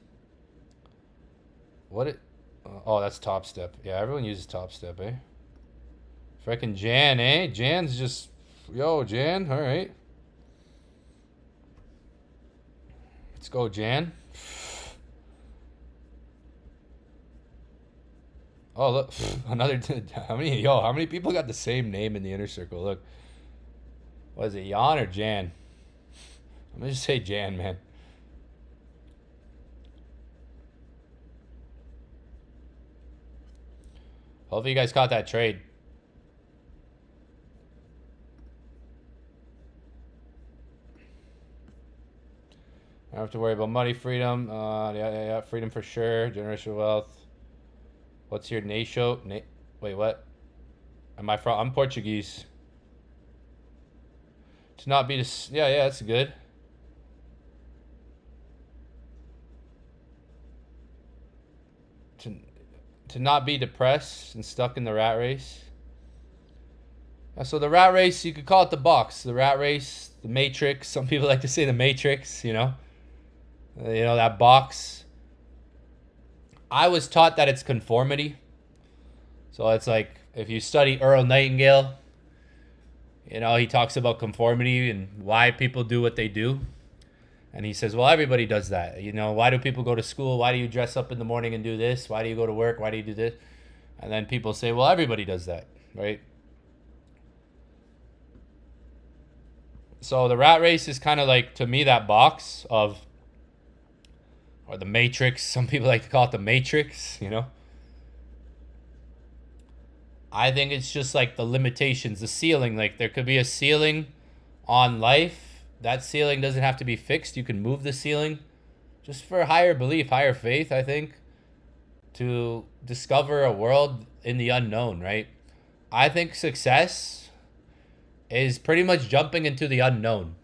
What it... Oh, that's Top Step. Yeah, everyone uses Top Step, eh? Freaking Jan, eh? Jan's just... Yo, Jan. All right. Let's go, Jan. Oh, look. Another... How many people got the same name in the inner circle? Look. Was it Jan or Jan? I'm going to just say Jan, man. Hopefully you guys caught that trade. I don't have to worry about money freedom. Yeah. Freedom for sure. Generational wealth. What's your nation? Wait, what? Am I from? I'm Portuguese. To not be this. Yeah, that's good. To not be depressed and stuck in the rat race. So the rat race, you could call it the box. The rat race, the matrix. Some people like to say the matrix, you know. That box. I was taught that it's conformity. So it's like, if you study Earl Nightingale, he talks about conformity and why people do what they do. And he says, well, everybody does that. Why do people go to school? Why do you dress up in the morning and do this? Why do you go to work? Why do you do this? And then people say, well, everybody does that, right? So the rat race is kind of like, to me, that box of, or the matrix. Some people like to call it the matrix, I think it's just like the limitations, the ceiling. Like, there could be a ceiling on life. That ceiling doesn't have to be fixed. You can move the ceiling just for higher belief, higher faith, I think, to discover a world in the unknown, right? I think success is pretty much jumping into the unknown.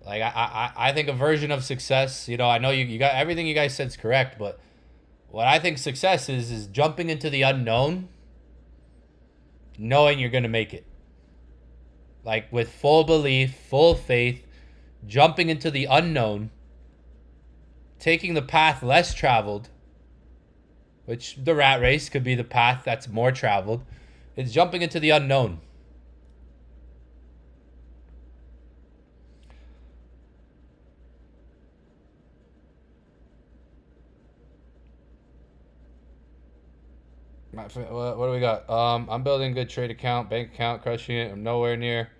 Like, I think a version of success, I know you got everything you guys said is correct, but what I think success is jumping into the unknown, knowing you're going to make it. Like, with full belief, full faith, jumping into the unknown, taking the path less traveled, which the rat race could be the path that's more traveled. It's jumping into the unknown. What do we got? I'm building a good trade account, bank account, crushing it. I'm nowhere near.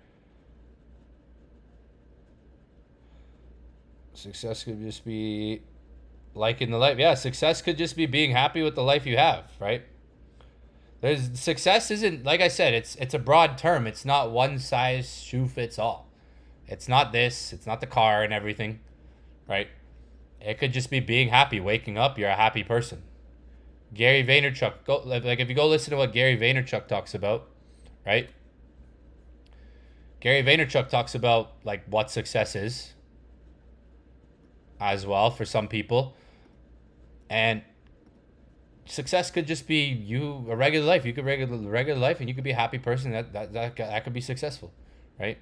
Success could just be liking the life. Yeah, success could just be being happy with the life you have, right? Success isn't, like I said, it's a broad term. It's not one size shoe fits all. It's not this. It's not the car and everything, right? It could just be being happy, waking up. You're a happy person. Gary Vaynerchuk, if you go listen to what Gary Vaynerchuk talks about, right? Gary Vaynerchuk talks about like what success is as well for some people. And success could just be a regular life. You could regular life and you could be a happy person. That could be successful, right?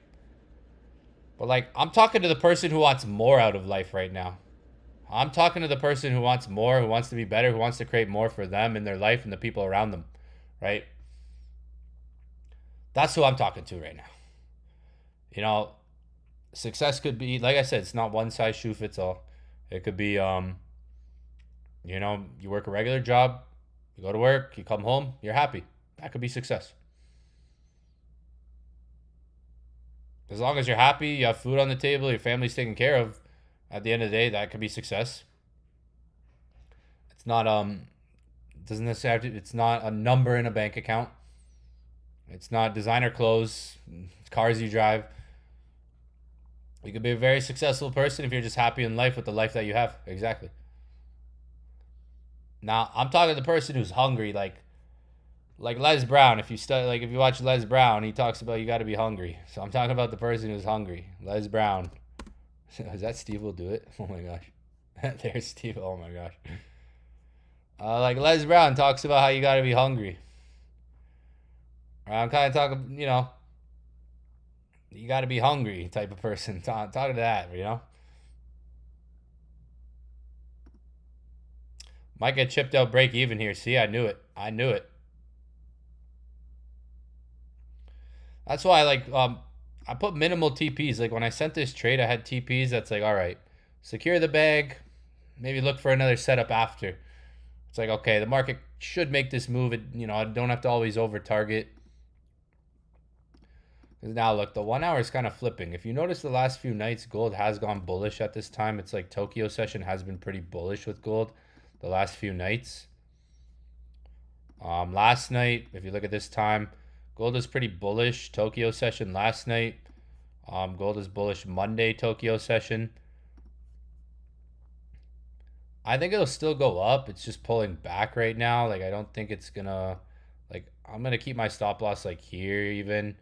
But like, I'm talking to the person who wants more out of life right now. I'm talking to the person who wants more, who wants to be better, who wants to create more for them in their life and the people around them, right? That's who I'm talking to right now. Success could be, like I said, it's not one size shoe fits all. It could be, you work a regular job, you go to work, you come home, you're happy. That could be success. As long as you're happy, you have food on the table, your family's taken care of, at the end of the day, that could be success. It's not doesn't necessarily it's not a number in a bank account. It's not designer clothes, cars you drive. You could be a very successful person if you're just happy in life with the life that you have. Exactly. Now, I'm talking to the person who's hungry, like Les Brown. If you watch Les Brown, he talks about you got to be hungry. So I'm talking about the person who's hungry. Les Brown. Is that Steve will do it? Oh my gosh. There's Steve. Oh my gosh. Like Les Brown talks about how you gotta be hungry. I'm kind of talking, you gotta be hungry type of person. Talking to that. Might get chipped out break even here. See, I knew it. I knew it. That's why I put minimal TPs. Like when I sent this trade, I had TPs that's like, all right, secure the bag, maybe look for another setup after. It's like, okay, the market should make this move. I don't have to always over target. Now look, the 1 hour is kind of flipping. If you notice the last few nights, gold has gone bullish at this time. It's like Tokyo session has been pretty bullish with gold the last few nights. Last night, if you look at this time, gold is pretty bullish. Tokyo session last night. Gold is bullish Monday Tokyo session. I think it'll still go up. It's just pulling back right now. Like I don't think it's gonna I'm gonna keep my stop loss like here even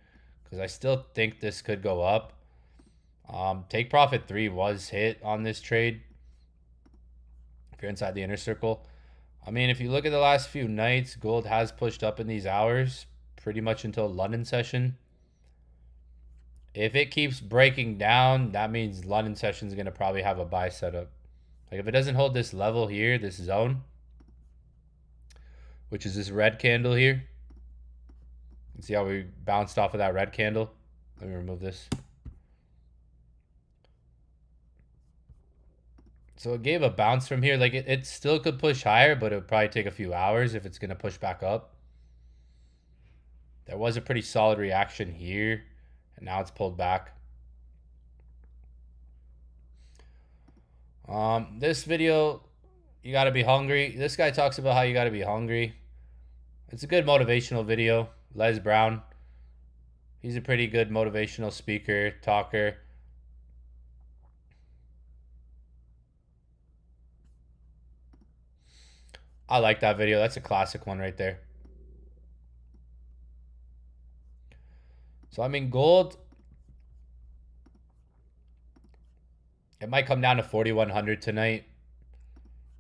because I still think this could go up. Take profit 3 was hit on this trade. If you're inside the inner circle. I mean, if you look at the last few nights, gold has pushed up in these hours pretty much until London session. If it keeps breaking down, that means London session is going to probably have a buy setup. Like if it doesn't hold this level here, this zone, which is this red candle here. See how we bounced off of that red candle? Let me remove this. So it gave a bounce from here. Like it still could push higher, but it would probably take a few hours if it's going to push back up. There was a pretty solid reaction here, and now it's pulled back. This video, you got to be hungry. This guy talks about how you got to be hungry. It's a good motivational video. Les Brown. He's a pretty good motivational speaker, talker. I like that video. That's a classic one right there. So, I mean, gold, it might come down to 4,100 tonight.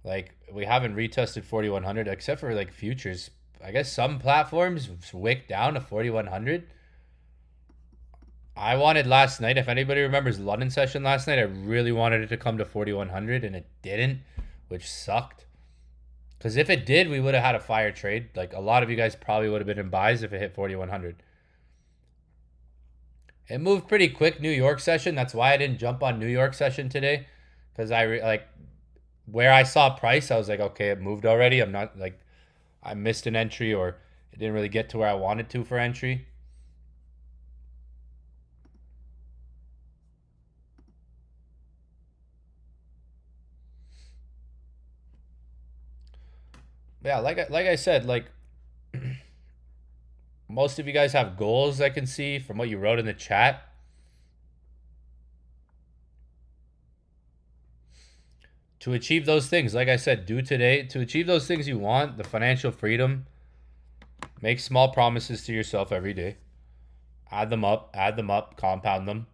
Like, we haven't retested 4,100 except for, like, futures. I guess some platforms wick down to 4,100. I wanted last night, if anybody remembers London session last night, I really wanted it to come to 4,100, and it didn't, which sucked. Because if it did, we would have had a fire trade. Like, a lot of you guys probably would have been in buys if it hit 4,100. It moved pretty quick, New York session. That's why I didn't jump on New York session today. Because where I saw price, I was like, okay, it moved already. I'm not, like, I missed an entry or it didn't really get to where I wanted to for entry. Yeah, like I said, like most of you guys have goals I can see from what you wrote in the chat. To achieve those things, like I said, do today. To achieve those things you want, the financial freedom, make small promises to yourself every day. Add them up, compound them.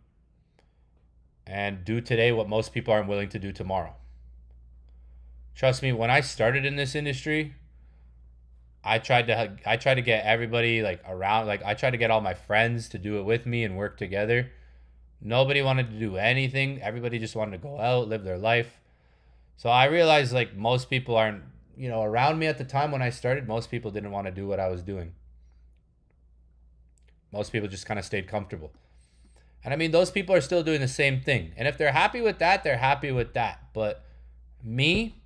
And do today what most people aren't willing to do tomorrow. Trust me, when I started in this industry, I tried to get everybody like around, like I tried to get all my friends to do it with me and work together. Nobody wanted to do anything. Everybody just wanted to go out, live their life. So I realized like most people aren't, around me at the time when I started, most people didn't want to do what I was doing. Most people just kind of stayed comfortable. And I mean, those people are still doing the same thing. And if they're happy with that, they're happy with that. But me,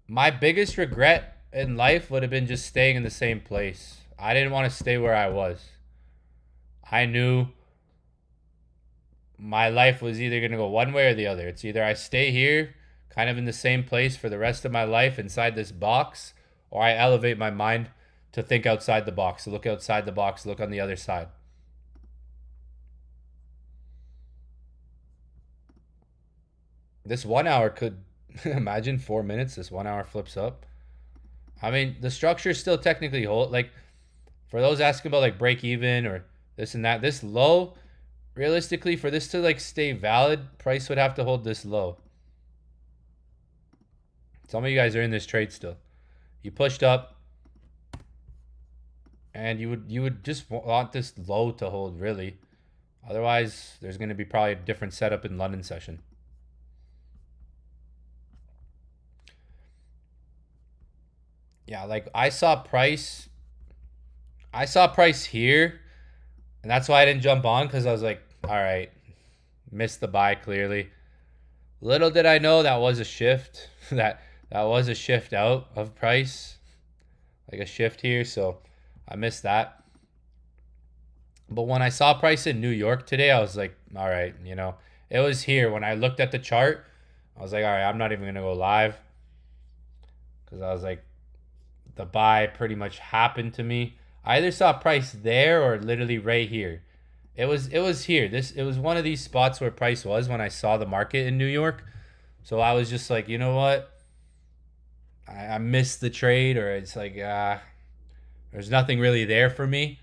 my biggest regret in life would have been just staying in the same place. I didn't want to stay where I was. I knew my life was either going to go one way or the other. It's either I stay here, kind of in the same place for the rest of my life inside this box, or I elevate my mind to think outside the box, to look outside the box, look on the other side. This 1 hour could, imagine 4 minutes, this 1 hour flips up. I mean, the structure still technically hold. Like, for those asking about like break even or this and that, this low, realistically, for this to like stay valid, price would have to hold this low. Some of you guys are in this trade still. You pushed up, and you would just want this low to hold, really. Otherwise, there's going to be probably a different setup in London session. Yeah, like I saw price here, and that's why I didn't jump on, because I was like, all right, missed the buy clearly. Little did I know that was a shift. that was a shift out of price, like a shift here, so I missed that. But when I saw price in New York today, I was like, all right, you know, it was here. When I looked at the chart, I was like, all right, I'm not even going to go live, because I was like, the buy pretty much happened to me. I either saw price there or literally right here. It was here. It was one of these spots where price was when I saw the market in New York. So I was just like, you know what? I missed the trade, or it's like there's nothing really there for me.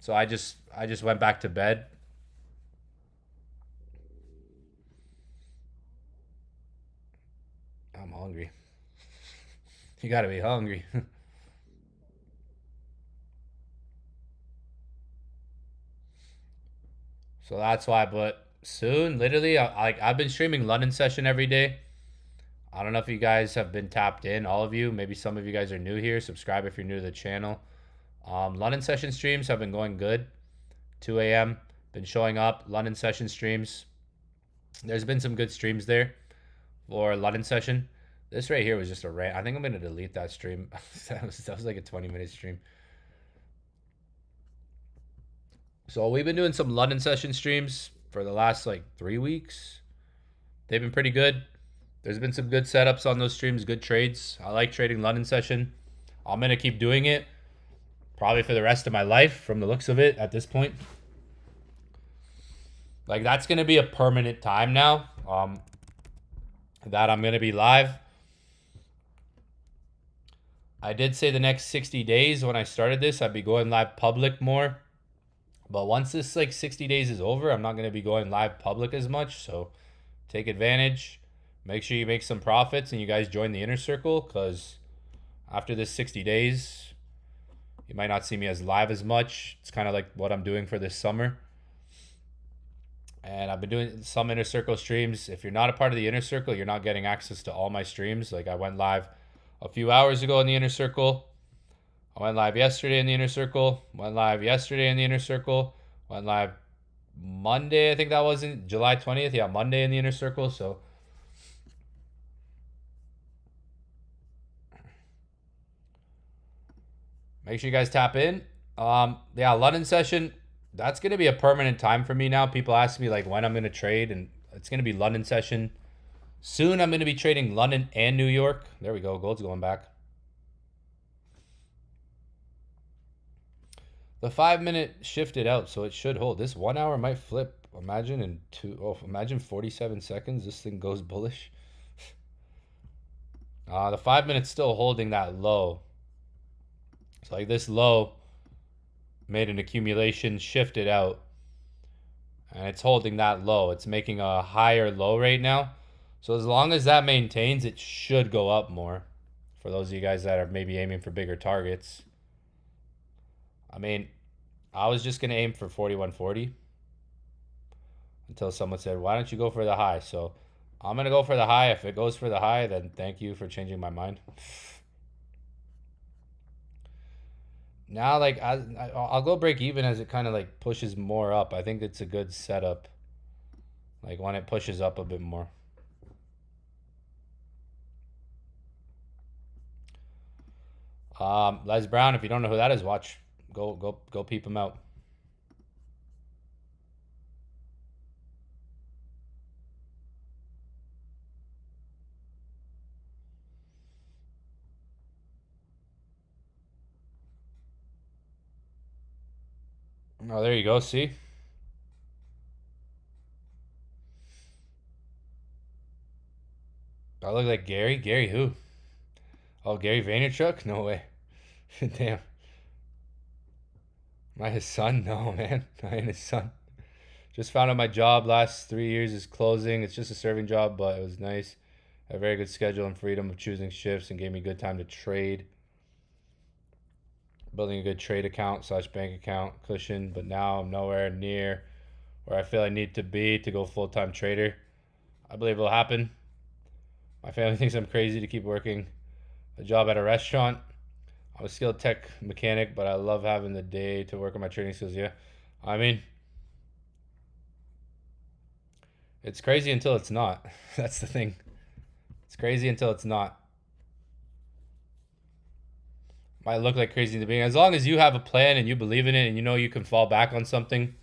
So I just went back to bed. I'm hungry. You gotta be hungry. So that's why. But soon, literally, I've been streaming London session every day. I don't know if you guys have been tapped in, all of you. Maybe some of you guys are new here. Subscribe if you're new to the channel. London session streams have been going good. 2 a.m. Been showing up. London session streams. There's been some good streams there for London session. This right here was just a rant. I think I'm going to delete that stream. that was like a 20-minute stream. So we've been doing some London session streams for the last like 3 weeks. They've been pretty good. There's been some good setups on those streams, good trades. I like trading London session. I'm going to keep doing it probably for the rest of my life from the looks of it at this point. Like that's going to be a permanent time now that I'm going to be live. I did say the next 60 days when I started this, I'd be going live public more. But once this like 60 days is over, I'm not going to be going live public as much. So take advantage. Make sure you make some profits and you guys join the inner circle, because after this 60 days, you might not see me as live as much. It's kind of like what I'm doing for this summer. And I've been doing some inner circle streams. If you're not a part of the inner circle, you're not getting access to all my streams. Like I went live a few hours ago in the inner circle. I went live yesterday in the inner circle. Went live yesterday in the inner circle. Went live Monday, I think that was in July 20th. Yeah, Monday in the inner circle. So make sure you guys tap in. Yeah, London session. That's going to be a permanent time for me now. People ask me like when I'm going to trade, and it's going to be London session. Soon I'm going to be trading London and New York. There we go. Gold's going back. The 5 minute shifted out, so it should hold. This 1 hour might flip. Imagine imagine 47 seconds. This thing goes bullish. The 5 minutes still holding that low. So like this low made an accumulation, shifted out, and it's holding that low. It's making a higher low right now. So as long as that maintains, it should go up more for those of you guys that are maybe aiming for bigger targets. I mean, I was just going to aim for 41.40 until someone said, why don't you go for the high? So I'm going to go for the high. If it goes for the high, then thank you for changing my mind. Now, like, I'll go break even as it kind of, like, pushes more up. I think it's a good setup, like, when it pushes up a bit more. Les Brown, if you don't know who that is, watch. Go peep him out. Oh, there you go. See? I look like Gary. Gary who? Oh, Gary Vaynerchuk? No way. Damn. Am I his son? No, man. I ain't his son. Just found out my job last 3 years is closing. It's just a serving job, but it was nice. A very good schedule and freedom of choosing shifts, and gave me good time to trade. building a good trade account / bank account cushion, but now I'm nowhere near where I feel I need to be to go full-time trader. I believe it'll happen. My family thinks I'm crazy to keep working a job at a restaurant. I'm a skilled tech mechanic, but I love having the day to work on my trading skills. Yeah, I mean, it's crazy until it's not. That's the thing. It's crazy until it's not. Might look like crazy in the beginning. As long as you have a plan and you believe in it and you know you can fall back on something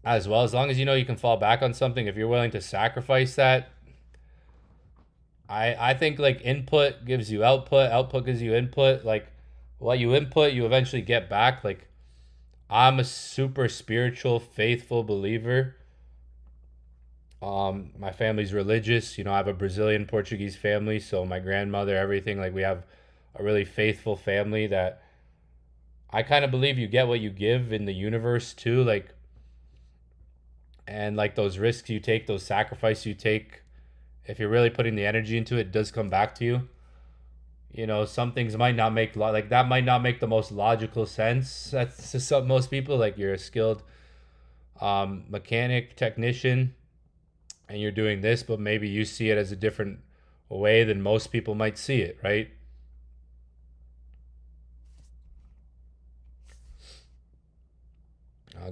as well, as long as you know you can fall back on something, if you're willing to sacrifice that, I think like input gives you output, output gives you input. Like what you input, you eventually get back. Like I'm a super spiritual, faithful believer. My family's religious. You know, I have a Brazilian Portuguese family, so my grandmother, everything. Like we have a really faithful family that I kind of believe you get what you give in the universe too. Like, and like those risks you take, those sacrifices you take, if you're really putting the energy into it, it does come back to you. You know, some things might not make like that might not make the most logical sense. That's to some most people. Like you're a skilled mechanic, technician, and you're doing this, but maybe you see it as a different way than most people might see it, right?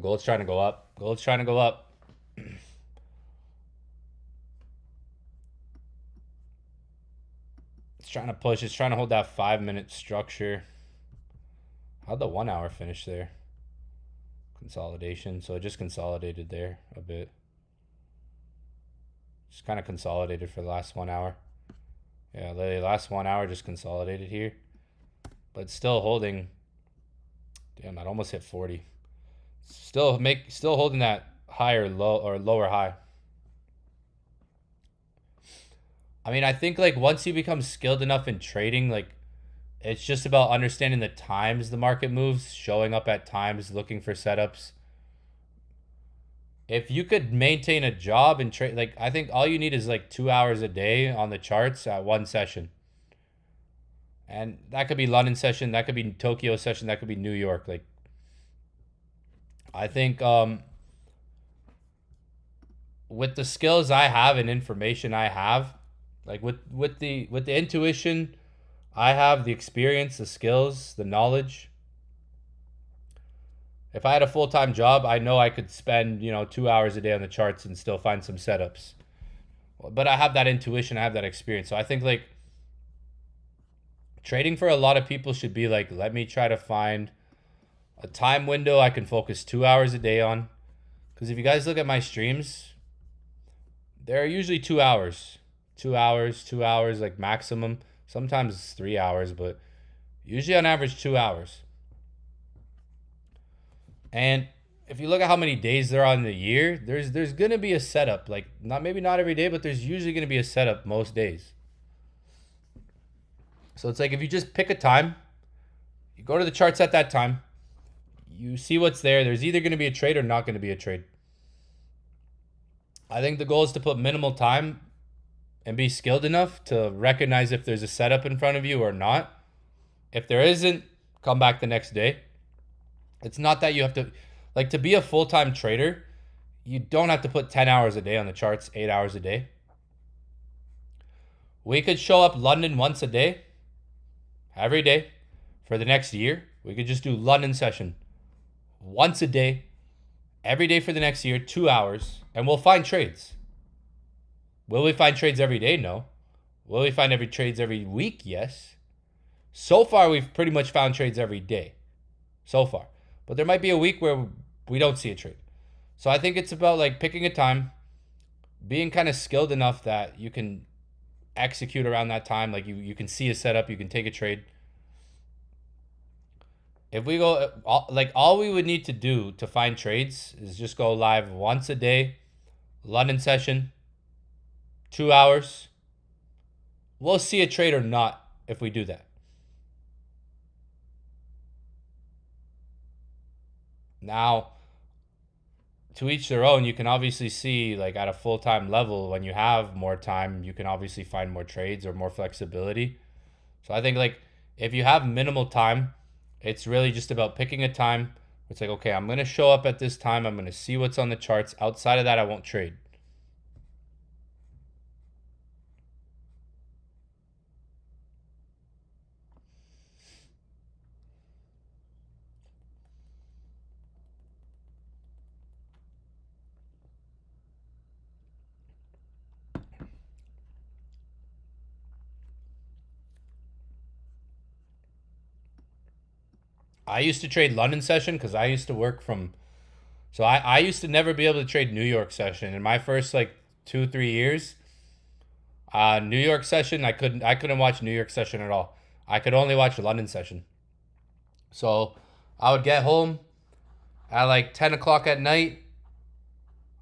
Gold's trying to go up. Gold's trying to go up. It's trying to push. It's trying to hold that 5-minute structure. How'd the 1 hour finish there? Consolidation. So it just consolidated there a bit. Just kind of consolidated for the last 1 hour. Yeah, the last 1 hour just consolidated here. But still holding. Damn, that almost hit 40. Still holding that higher low or lower high. I mean, I think like once you become skilled enough in trading, like it's just about understanding the times the market moves, showing up at times, looking for setups. If you could maintain a job and trade, like I think all you need is like 2 hours a day on the charts at one session. And that could be London session, that could be Tokyo session, that could be New York. Like I think with the skills I have and information I have, like with the intuition I have, the experience, the skills, the knowledge. If I had a full-time job, I know I could spend, 2 hours a day on the charts and still find some setups. But I have that intuition, I have that experience. So I think like trading for a lot of people should be like, let me try to find a time window I can focus 2 hours a day on. Because if you guys look at my streams, they're usually 2 hours. 2 hours, 2 hours, like maximum. Sometimes it's 3 hours, but usually on average 2 hours. And if you look at how many days there are in the year, there's gonna be a setup. Like maybe not every day, but there's usually gonna be a setup most days. So it's like if you just pick a time, you go to the charts at that time, you see what's there. There's either gonna be a trade or not gonna be a trade. I think the goal is to put minimal time and be skilled enough to recognize if there's a setup in front of you or not. If there isn't, come back the next day. It's not that you have to, like to be a full-time trader, you don't have to put 10 hours a day on the charts, 8 hours a day. We could show up London once a day, every day for the next year. We could just do London session once a day, every day for the next year, 2 hours, and we'll find trades. Will we find trades every day? No. Will we find trades every week? Yes. So far, we've pretty much found trades every day. So far. But there might be a week where we don't see a trade. So I think it's about like picking a time, being kind of skilled enough that you can execute around that time. Like you can see a setup, you can take a trade. If we go, like all we would need to do to find trades is just go live once a day, London session, 2 hours. We'll see a trade or not if we do that. Now, to each their own. You can obviously see like at a full-time level, when you have more time, you can obviously find more trades or more flexibility. So I think like if you have minimal time, it's really just about picking a time. It's like, okay, I'm going to show up at this time. I'm going to see what's on the charts. Outside of that, I won't trade. I used to trade London session because I used to work from. So I used to never be able to trade New York session. In my first like 2-3 years, New York session I couldn't watch New York session at all. I could only watch London session. So I would get home at like 10 o'clock at night,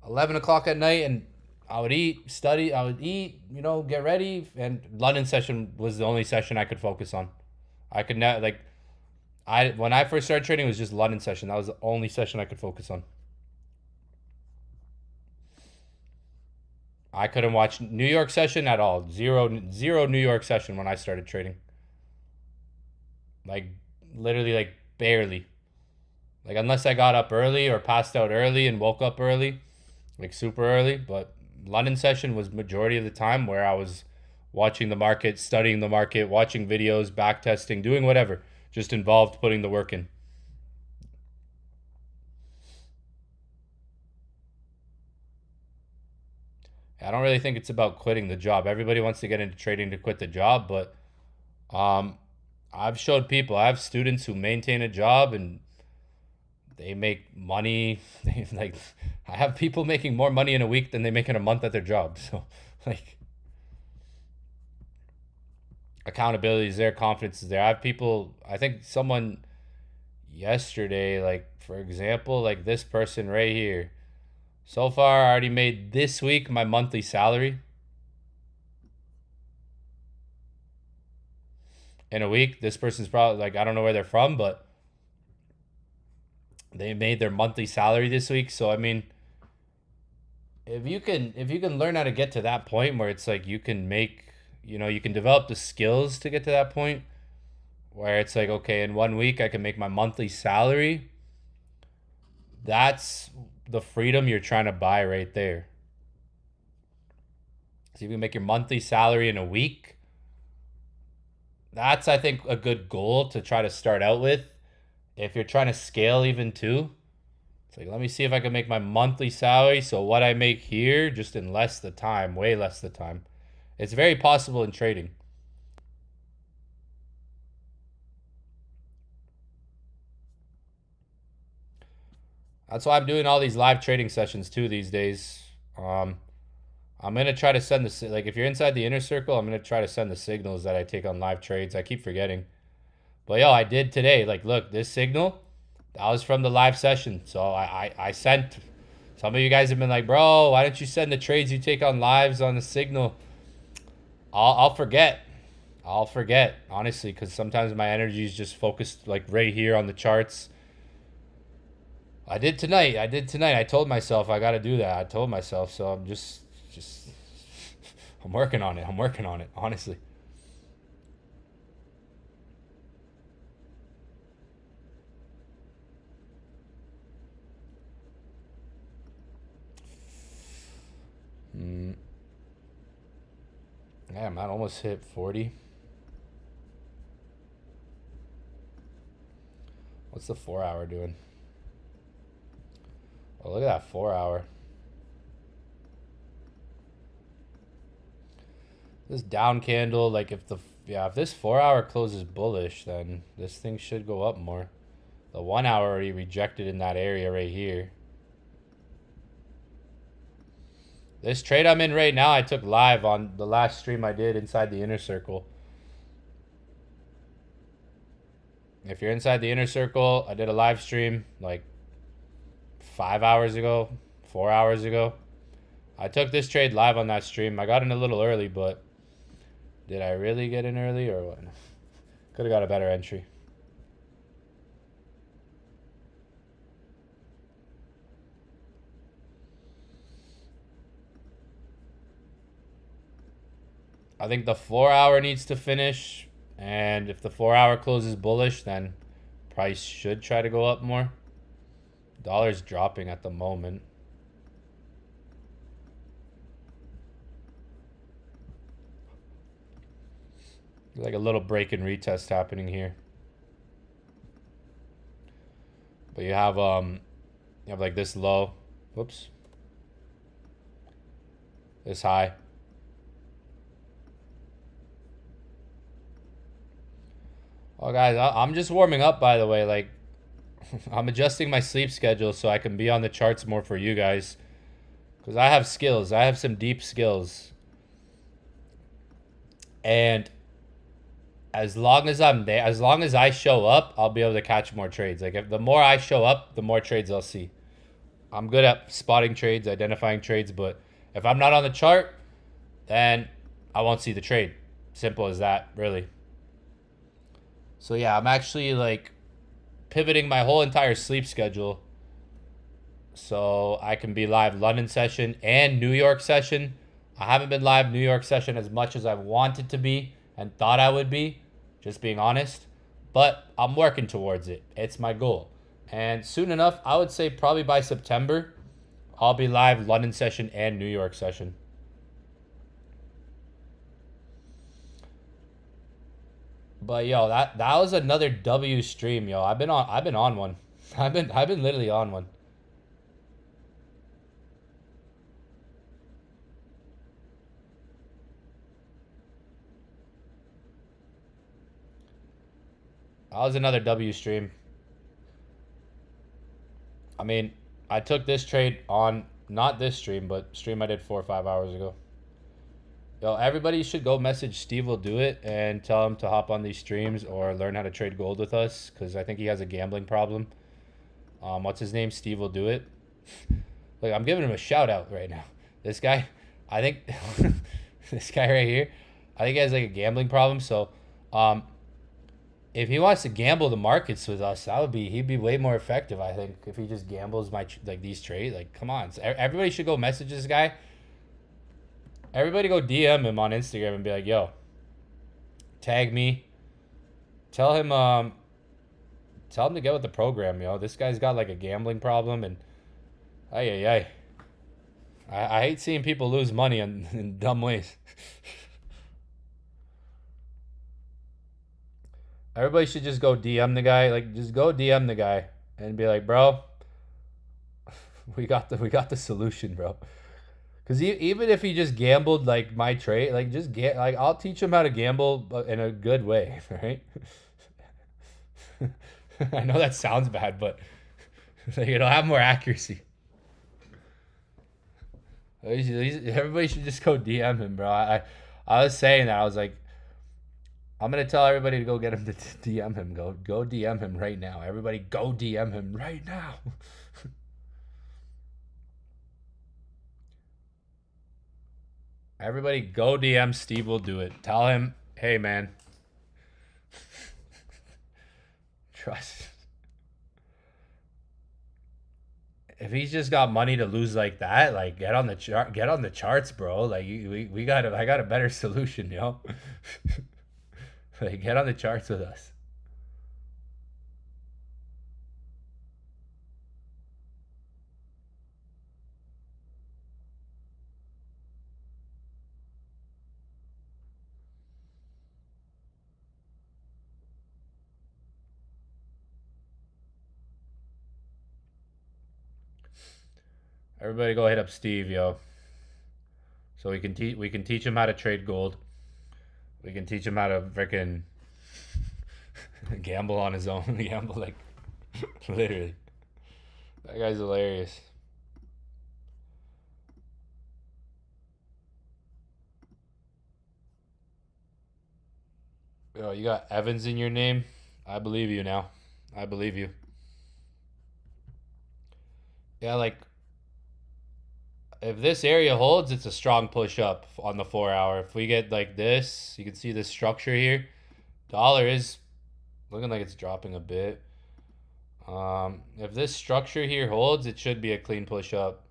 11 o'clock at night, and I would eat, study, I would eat, get ready. And London session was the only session I could focus on. I could not, like, when I first started trading, it was just London session. That was the only session I could focus on. I couldn't watch New York session at all. Zero New York session when I started trading. Like, literally, like, barely. Like, unless I got up early or passed out early and woke up early, like super early. But London session was majority of the time where I was watching the market, studying the market, watching videos, back testing, doing whatever. Just involved putting the work in. I don't really think it's about quitting the job. Everybody wants to get into trading to quit the job, but I've showed people, I have students who maintain a job and they make money. Like, I have people making more money in a week than they make in a month at their job. So, like, accountability is there, confidence is there. I have people, I think someone yesterday, like, for example, like this person right here. So far, I already made this week my monthly salary. In a week, this person's probably, like, I don't know where they're from, but they made their monthly salary this week. So I mean, if you can learn how to get to that point where it's like you can make, you can develop the skills to get to that point where it's like, okay, in 1 week I can make my monthly salary. That's the freedom you're trying to buy right there. So you can make your monthly salary in a week. That's, I think, a good goal to try to start out with. If you're trying to scale even too, it's like, let me see if I can make my monthly salary. So what I make here, just in less the time, way less the time. It's very possible in trading. That's why I'm doing all these live trading sessions too these days. I'm gonna try to send the, like, if you're inside the inner circle, I'm gonna try to send the signals that I take on live trades. I keep forgetting, but yo, I did today. Like, look, this signal, that was from the live session. So I sent. Some of you guys have been like, bro, why don't you send the trades you take on lives on the signal? I'll forget. I'll forget, honestly, because sometimes my energy is just focused like right here on the charts. I did tonight. I told myself I got to do that. I told myself, so I'm just I'm working on it, honestly. Yeah, man, almost hit 40. What's the 4-hour doing? Oh, look at that 4-hour. This down candle, like, if this 4-hour closes bullish, then this thing should go up more. The 1-hour already rejected in that area right here. This trade I'm in right now, I took live on the last stream I did inside the inner circle. If you're inside the inner circle, I did a live stream like 5 hours ago, 4 hours ago. I took this trade live on that stream. I got in a little early, but did I really get in early or what? Could have got a better entry. I think the 4-hour needs to finish. And if the 4-hour closes bullish, then price should try to go up more. Dollar's dropping at the moment. Like a little break and retest happening here. But you have like this low. Whoops. This high. Oh, guys, I'm just warming up, by the way. Like, I'm adjusting my sleep schedule so I can be on the charts more for you guys. Because I have skills. I have some deep skills. And as long as I'm there, as long as I show up, I'll be able to catch more trades. Like, if the more I show up, the more trades I'll see. I'm good at spotting trades, identifying trades, but if I'm not on the chart, then I won't see the trade. Simple as that, really. So yeah, I'm actually like pivoting my whole entire sleep schedule so I can be live London session and New York session. I haven't been live New York session as much as I wanted to be and thought I would be, just being honest. But I'm working towards it. It's my goal. And soon enough, I would say probably by September, I'll be live London session and New York session. But yo, that was another W stream, yo. I've been on one. I've been literally on one. That was another W stream. I mean, I took this trade on not this stream, but stream I did 4 or 5 hours ago. Yo, everybody should go message Steve will do it and tell him to hop on these streams or learn how to trade gold with us, because I think he has a gambling problem. What's his name? Steve will do it. Look, I'm giving him a shout out right now. This guy, I think this guy right here, I think he has like a gambling problem. So, if he wants to gamble the markets with us, he'd be way more effective, I think, if he just gambles these trades. Like, come on, so everybody should go message this guy. Everybody go DM him on Instagram and be like, yo, tag me. Tell him to get with the program, yo. This guy's got like a gambling problem, and I hate seeing people lose money in dumb ways. Everybody should just go DM the guy. Like, just go DM the guy and be like, bro, we got the solution, bro. Because even if he just gambled like my trade, like I'll teach him how to gamble in a good way, right? I know that sounds bad, but like, it'll have more accuracy. Everybody should just go DM him, bro. I was saying that. I was like, I'm gonna tell everybody to go get him to DM him. Go DM him right now. Everybody go DM him right now. Everybody go DM Steve will do it. Tell him, hey man. Trust. If he's just got money to lose like that, like get on the charts, bro. Like I got a better solution, yo. Like, get on the charts with us. Everybody go hit up Steve, yo. So we can teach him how to trade gold. We can teach him how to freaking gamble on his own. Gamble, like, literally. That guy's hilarious. Yo, you got Evans in your name? I believe you now. I believe you. Yeah, like, if this area holds, it's a strong push up on the 4 hour. If we get like this, you can see this structure here. Dollar is looking like it's dropping a bit. If this structure here holds, it should be a clean push up.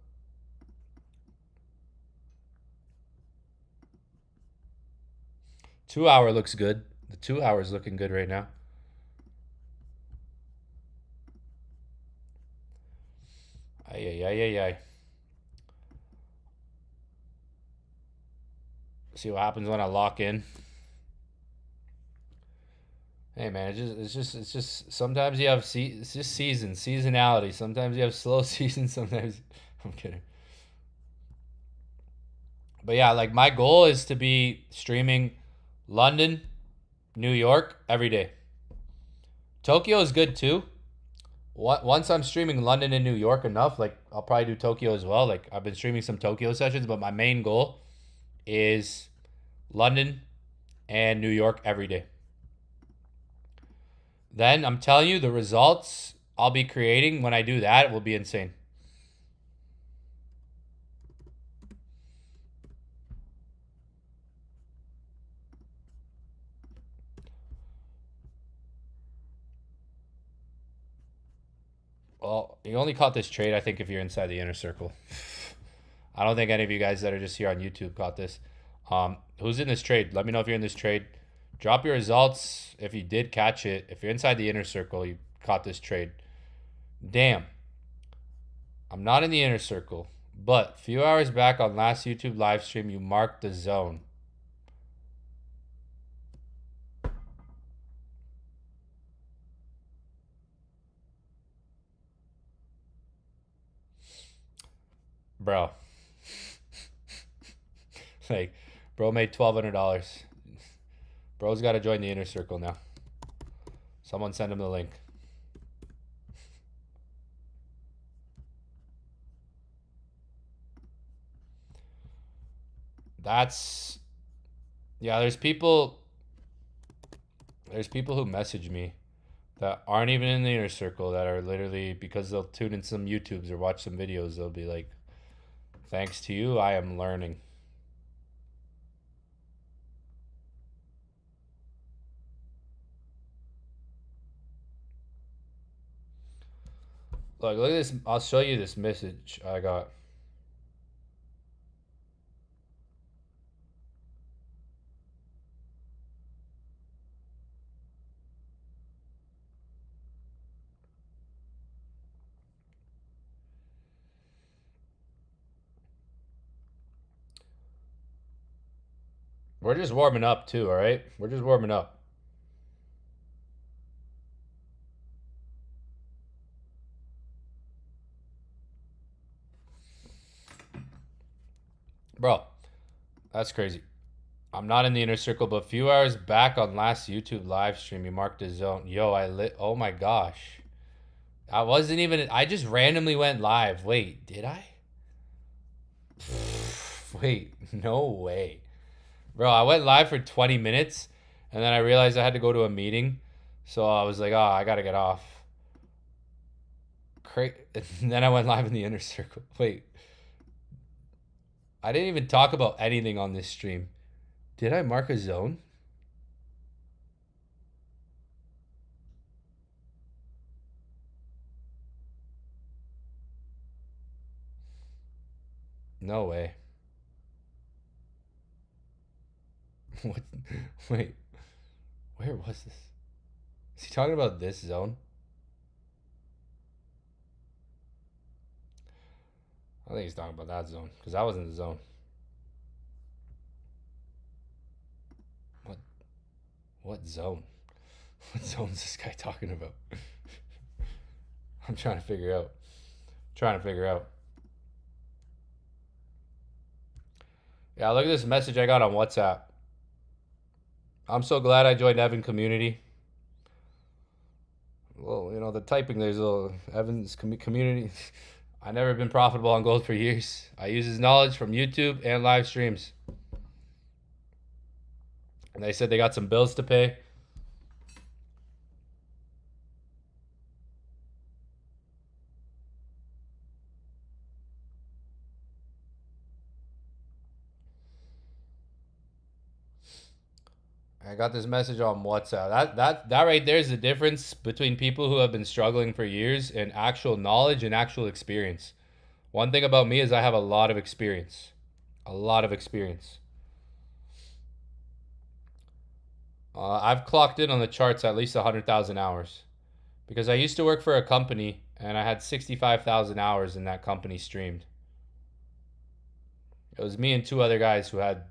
Two hour looks good. The 2 hours looking good right now. Ay, ay, ay, ay, ay. See what happens when I lock in. Hey man, it's just sometimes you have it's just seasonality. Sometimes you have slow seasons. Sometimes I'm kidding. But yeah, like my goal is to be streaming London, New York every day. Tokyo is good too. Once I'm streaming London and New York enough, like I'll probably do Tokyo as well. Like I've been streaming some Tokyo sessions, but my main goal is London and New York every day. Then I'm telling you, the results I'll be creating when I do that will be insane. Well, you only caught this trade, I think, if you're inside the inner circle. I don't think any of you guys that are just here on YouTube caught this. Who's in this trade? Let me know if you're in this trade. Drop your results if you did catch it. If you're inside the inner circle, you caught this trade. Damn. I'm not in the inner circle, but a few hours back on last YouTube live stream, you marked the zone. Bro. Like, bro made $1,200. Bro's got to join the inner circle now. Someone send him the link. That's... Yeah, there's people who message me that aren't even in the inner circle that are literally, because they'll tune in some YouTubes or watch some videos, they'll be like, thanks to you, I am learning. Look at this. I'll show you this message I got. We're just warming up too, all right? We're just warming up. Bro, that's crazy. I'm not in the inner circle, but a few hours back on last YouTube live stream, you marked a zone. Yo, I lit. Oh my gosh. I wasn't even. I just randomly went live. Wait, did I? Wait, no way. Bro, I went live for 20 minutes and then I realized I had to go to a meeting. So I was like, oh, I gotta get off. And then I went live in the inner circle. Wait. I didn't even talk about anything on this stream. Did I mark a zone? No way. What? Wait. Where was this? Is he talking about this zone? I think he's talking about that zone because I was in the zone. What zone? What zone is this guy talking about? I'm trying to figure out. Yeah, look at this message I got on WhatsApp. I'm so glad I joined Evan community. Well, you know, the typing there's a little Evan's community. I never been profitable on gold for years. I use his knowledge from YouTube and live streams. And they said they got some bills to pay. I got this message on WhatsApp. That right there is the difference between people who have been struggling for years and actual knowledge and actual experience. One thing about me is I have a lot of experience. A lot of experience. I've clocked in on the charts at least 100,000 hours because I used to work for a company and I had 65,000 hours in that company streamed. It was me and two other guys who had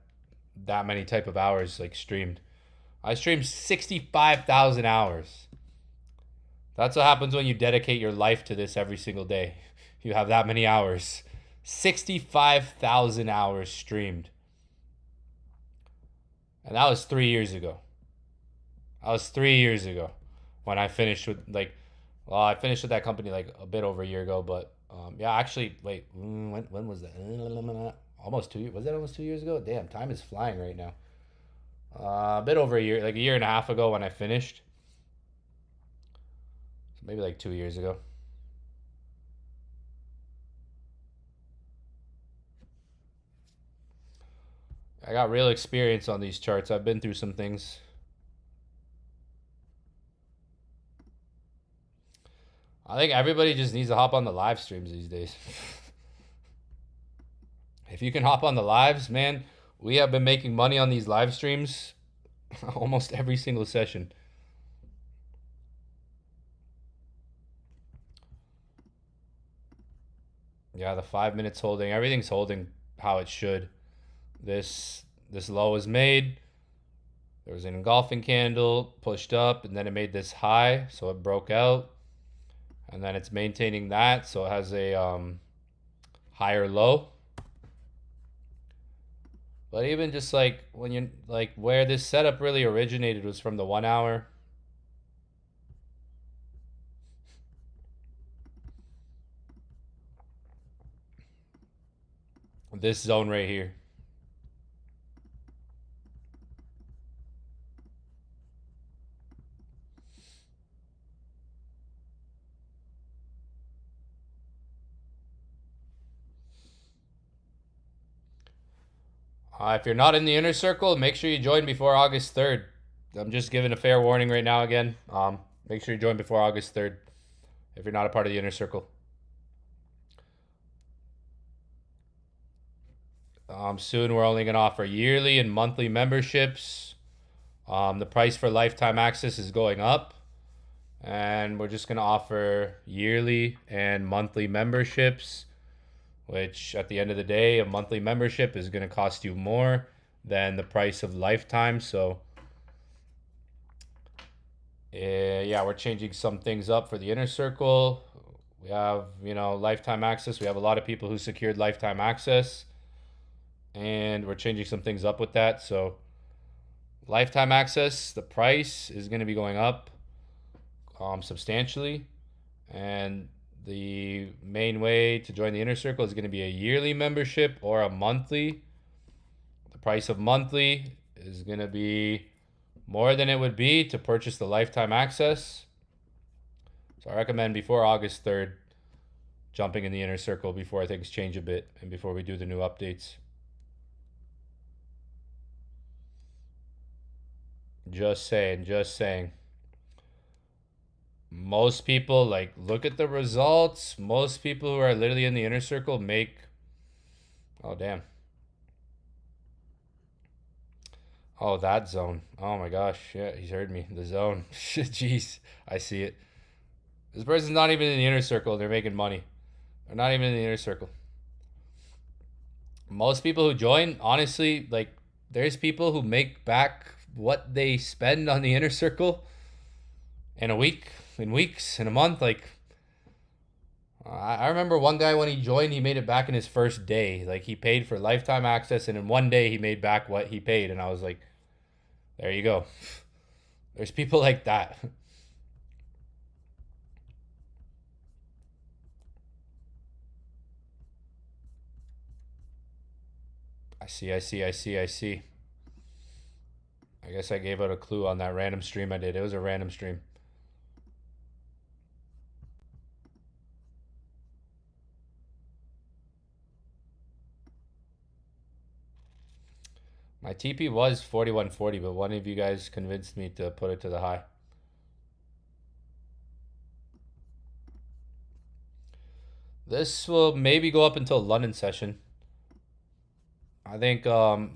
that many type of hours like streamed. I streamed 65,000 hours. That's what happens when you dedicate your life to this every single day. You have that many hours. 65,000 hours streamed. And that was 3 years ago. That was 3 years ago when I finished with I finished with that company like a bit over a year ago, but yeah, actually, wait, when was that? Almost 2 years. Was that almost 2 years ago? Damn, time is flying right now. A bit over a year, like a year and a half ago when I finished. So maybe like 2 years ago. I got real experience on these charts. I've been through some things. I think everybody just needs to hop on the live streams these days. If you can hop on the lives, man, we have been making money on these live streams almost every single session. Yeah, the 5 minutes holding, everything's holding how it should. This low is made. There was an engulfing candle pushed up, and then it made this high, so it broke out, and then it's maintaining that, so it has a higher low. But even just like when you like where this setup really originated was from the 1 hour. This zone right here. If you're not in the inner circle, make sure you join before August 3rd. I'm just giving a fair warning right now again. Make sure you join before August 3rd if you're not a part of the inner circle. Soon we're only going to offer yearly and monthly memberships. The price for lifetime access is going up. And we're just going to offer yearly and monthly memberships, which at the end of the day, a monthly membership is going to cost you more than the price of lifetime. So yeah, we're changing some things up for the inner circle. We have, lifetime access. We have a lot of people who secured lifetime access, and we're changing some things up with that. So lifetime access, the price is going to be going up substantially, and the main way to join the inner circle is going to be a yearly membership or a monthly. The price of monthly is going to be more than it would be to purchase the lifetime access. So I recommend before August 3rd jumping in the inner circle before things change a bit and before we do the new updates. Just saying. Most people, look at the results. Most people who are literally in the inner circle make... Oh, damn. Oh, that zone. Oh, my gosh. Yeah, he's heard me. The zone. Jeez. I see it. This person's not even in the inner circle. They're making money. They're not even in the inner circle. Most people who join, honestly, there's people who make back what they spend on the inner circle in a week, in weeks, in a month. I remember one guy when he joined, he made it back in his first day. He paid for lifetime access, and in one day he made back what he paid. And I was like, there you go. There's people like that. I see. I guess I gave out a clue on that random stream I did. It was a random stream. My TP was 4140, but one of you guys convinced me to put it to the high. This will maybe go up until London session. I think,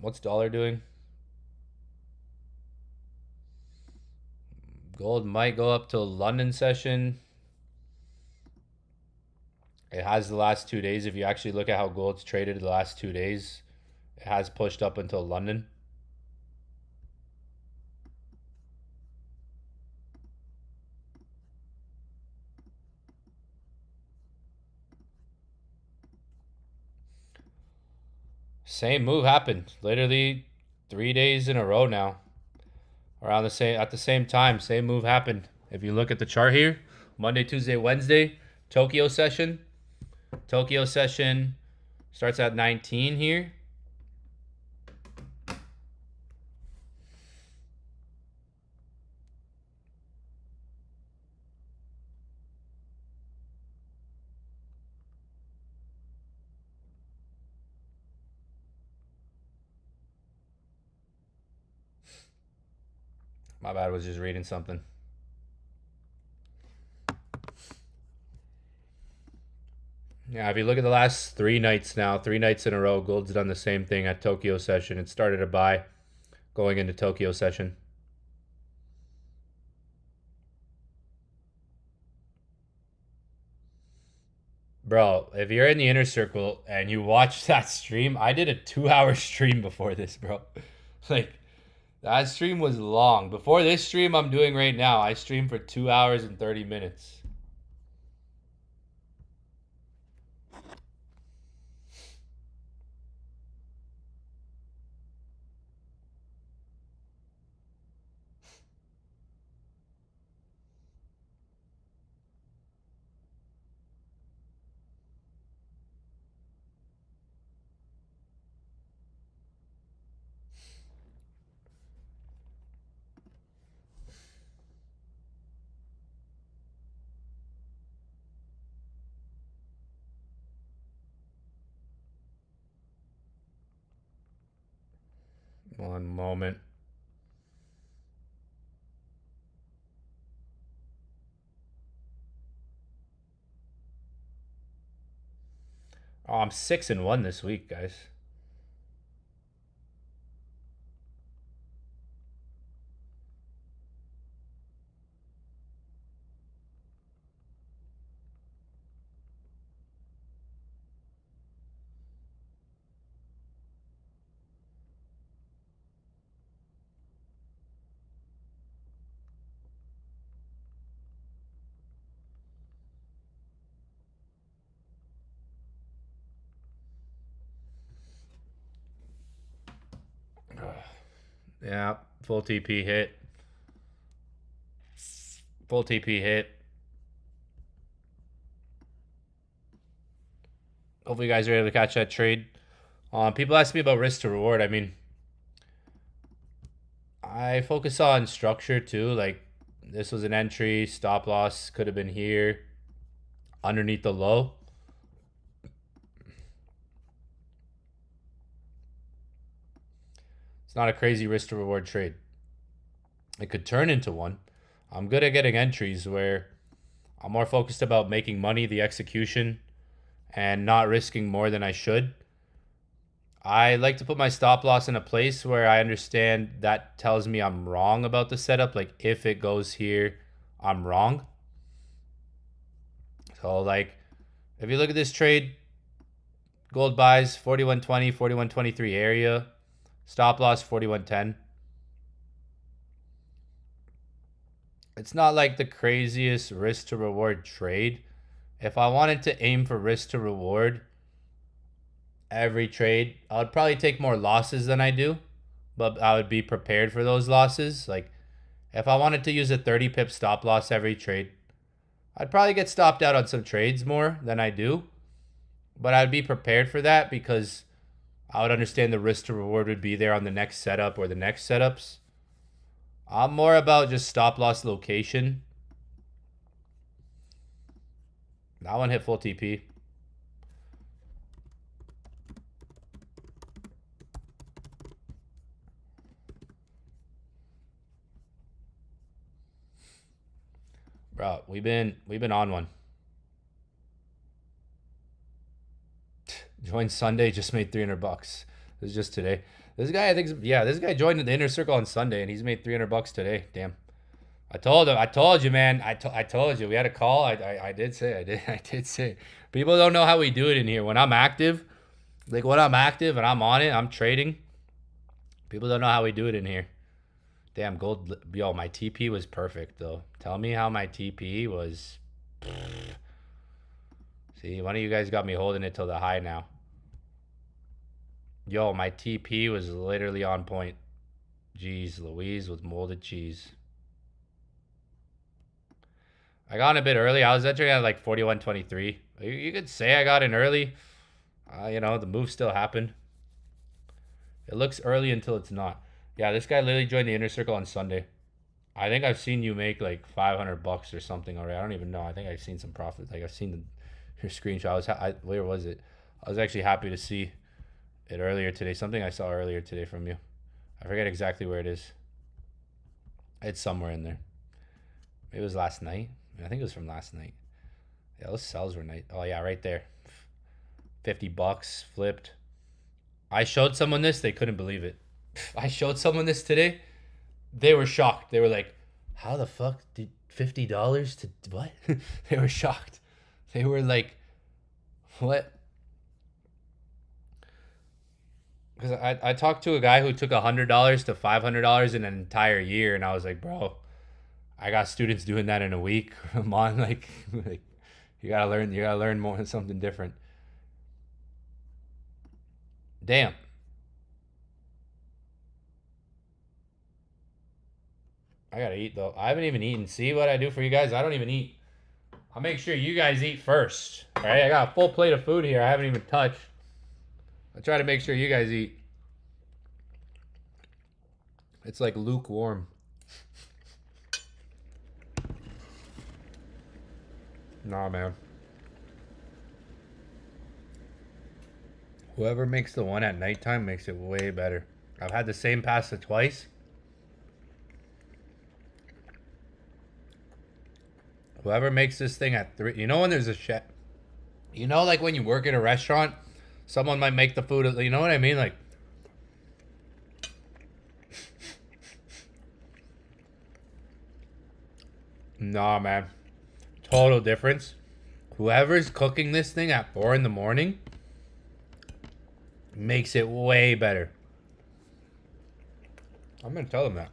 what's dollar doing? Gold might go up to London session. It has the last 2 days. If you actually look at how gold's traded the last 2 days, it has pushed up until London. Same move happened. Literally 3 days in a row now. Around the same at the same time, same move happened. If you look at the chart here, Monday, Tuesday, Wednesday, Tokyo session. Tokyo session starts at 19 here. My bad, I was just reading something. Yeah, if you look at the last 3 nights now, 3 nights in a row, gold's done the same thing at Tokyo session. It started a buy going into Tokyo session. Bro, if you're in the inner circle and you watch that stream, I did a 2-hour stream before this, bro. Like, that stream was long. Before this stream I'm doing right now, I streamed for 2 hours and 30 minutes. One moment. Oh, I'm 6-1 this week, guys. Yeah, full TP hit. Full TP hit. Hopefully you guys are able to catch that trade. People ask me about risk to reward. I mean, I focus on structure too. Like, this was an entry. Stop loss could have been here. Underneath the low. It's not a crazy risk to reward trade. It could turn into one. I'm good at getting entries where I'm more focused about making money, the execution, and not risking more than I should. I like to put my stop loss in a place where I understand that tells me I'm wrong about the setup. Like, if it goes here, I'm wrong. So, like, if you look at this trade, gold buys 41.20, 41.23 area. Stop loss 41.10. It's not like the craziest risk to reward trade. If I wanted to aim for risk to reward every trade, I would probably take more losses than I do, but I would be prepared for those losses. Like, if I wanted to use a 30 pip stop loss every trade, I'd probably get stopped out on some trades more than I do, but I'd be prepared for that because I would understand the risk to reward would be there on the next setup or the next setups. I'm more about just stop loss location. That one hit full TP. Bro, we've been on one. Joined Sunday, just made $300. This is just today. This guy, I think, yeah, this guy joined the inner circle on Sunday and he's made $300 today. Damn. I told you, man. I told you. We had a call. I did say. I did say. People don't know how we do it in here. When I'm active, like when I'm active and I'm on it, I'm trading. People don't know how we do it in here. Damn, gold. Yo, my TP was perfect, though. Tell me how my TP was. See, one of you guys got me holding it till the high now. Yo, my TP was literally on point. Jeez Louise with molded cheese. I got in a bit early. I was entering at like 41.23. You could say I got in early. You know, the move still happened. It looks early until it's not. Yeah, this guy literally joined the inner circle on Sunday. I think I've seen you make like 500 bucks or something already. I don't even know. I think I've seen some profit. Like I've seen your screenshot. Where was it? I was actually happy to see it earlier today. Something I saw earlier today from you. I forget exactly where it is. It's somewhere in there. Maybe it was last night. I think it was from last night. Yeah, those sells were nice. Oh yeah, right there. 50 bucks flipped. I showed someone this. They couldn't believe it. I showed someone this today. They were shocked. They were like, how the fuck did $50 to what? They were shocked. They were like, what? Because I talked to a guy who took $100 to $500 in an entire year. And I was like, bro, I got students doing that in a week. Come on, like you gotta learn more, something different. Damn. I gotta eat though. I haven't even eaten. See what I do for you guys? I don't even eat. I'll make sure you guys eat first. Alright, I got a full plate of food here I haven't even touched. I try to make sure you guys eat. It's like lukewarm. Nah, man. Whoever makes the one at nighttime makes it way better. I've had the same pasta twice. Whoever makes this thing at 3, you know when there's a chef, you know, like when you work at a restaurant, someone might make the food. You know what I mean? Like, nah, man. Total difference. Whoever's cooking this thing at 4 in the morning makes it way better. I'm gonna tell them that.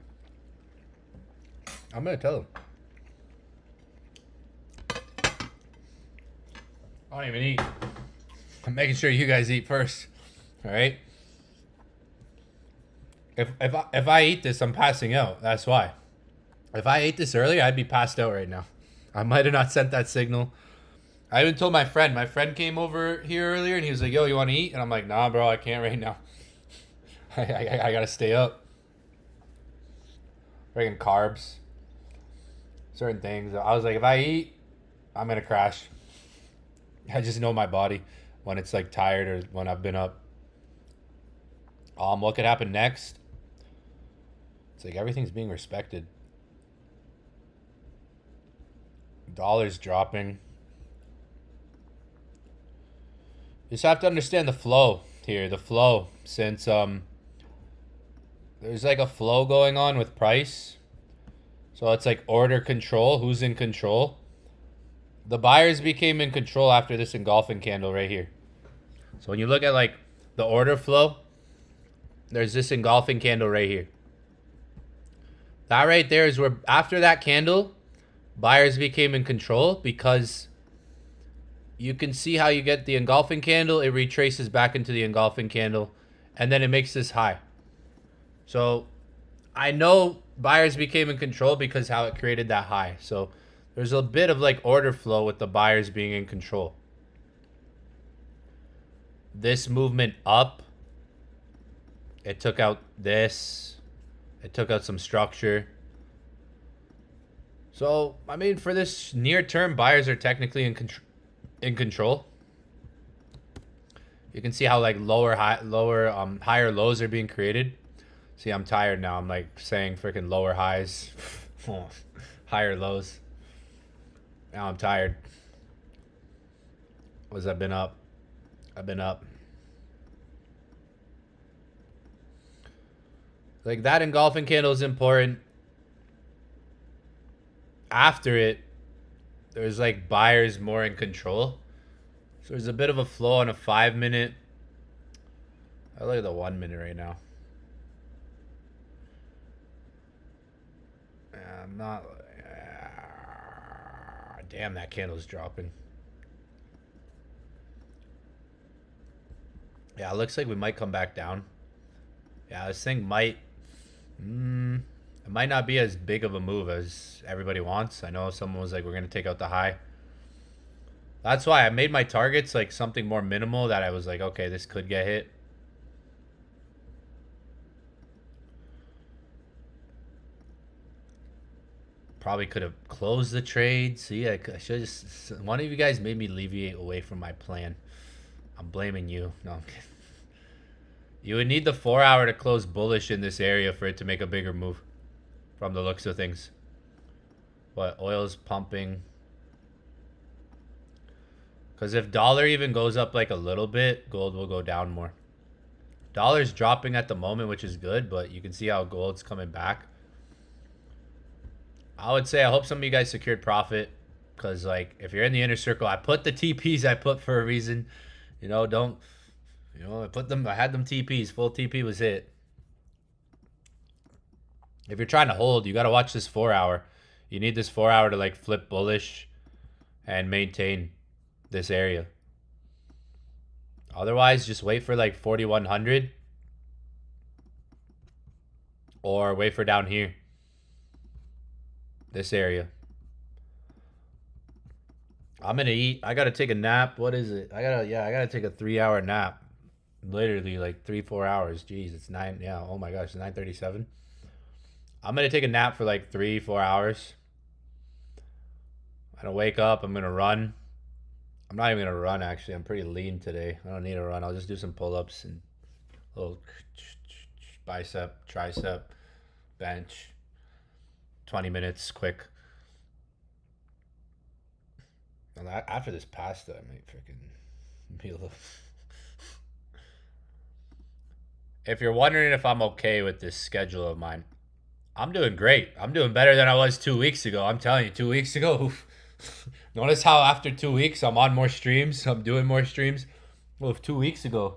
I'm gonna tell them. I don't even eat. I'm making sure you guys eat first. All right. If I eat this, I'm passing out. That's why. If I ate this earlier, I'd be passed out right now. I might have not sent that signal. I even told my friend. My friend came over here earlier and he was like, yo, you want to eat? And I'm like, nah, bro, I can't right now. I got to stay up. Freaking carbs. Certain things. I was like, if I eat, I'm going to crash. I just know my body when it's like tired or when I've been up. What could happen next? It's like everything's being respected. Dollar's dropping. You just have to understand the flow here. The flow. Since there's like a flow going on with price. So it's like order control. Who's in control? The buyers became in control after this engulfing candle right here. So when you look at like the order flow, there's this engulfing candle right here. That right there is where after that candle, buyers became in control because you can see how you get the engulfing candle. It retraces back into the engulfing candle and then it makes this high. So I know buyers became in control because how it created that high. So there's a bit of like order flow with the buyers being in control. This movement up, it took out this. It took out some structure. So, I mean, for this near term, buyers are technically in control. You can see how like higher lows are being created. See, I'm tired now. I'm like saying freaking lower highs, higher lows. Now I'm tired. I've been up. Like that engulfing candle is important. after it, there's like buyers more in control. So there's a bit of a flow on a 5 minute. I look at the 1 minute right now. I'm not. Damn, that candle's dropping. Yeah, it looks like we might come back down. Yeah, this thing might. It might not be as big of a move as everybody wants. I know someone was like, we're going to take out the high. That's why I made my targets like something more minimal that I was like, okay, this could get hit. Probably could have closed the trade. See, I should just. One of you guys made me deviate away from my plan. I'm blaming you. No, I'm kidding. You would need the 4 hour to close bullish in this area for it to make a bigger move. From the looks of things. But oil's pumping. Because if dollar even goes up like a little bit, gold will go down more. Dollar's dropping at the moment, which is good, but you can see how gold's coming back. I would say I hope some of you guys secured profit. Because like if you're in the inner circle, I put the TPs I put for a reason. You know, don't. You know, I had them TPs. Full TP was hit. If you're trying to hold, you got to watch this 4 hour. You need this 4 hour to like flip bullish and maintain this area. Otherwise, just wait for like 4,100 or wait for down here. This area. I'm going to eat. I got to take a nap. What is it? I got to take a 3 hour nap. Literally like 3-4 hours. Jeez, it's 9. Yeah. Oh my gosh. It's 9:37. I'm going to take a nap for like 3-4 hours. I'm going to wake up. I'm going to run. I'm not even going to run, actually. I'm pretty lean today. I don't need to run. I'll just do some pull-ups and a little bicep, tricep, bench. 20 minutes, quick. And after this pasta, I might freaking be a little... If you're wondering if I'm okay with this schedule of mine, I'm doing great. I'm doing better than I was 2 weeks ago. I'm telling you, 2 weeks ago. Notice how after 2 weeks, I'm on more streams. I'm doing more streams. Well, 2 weeks ago,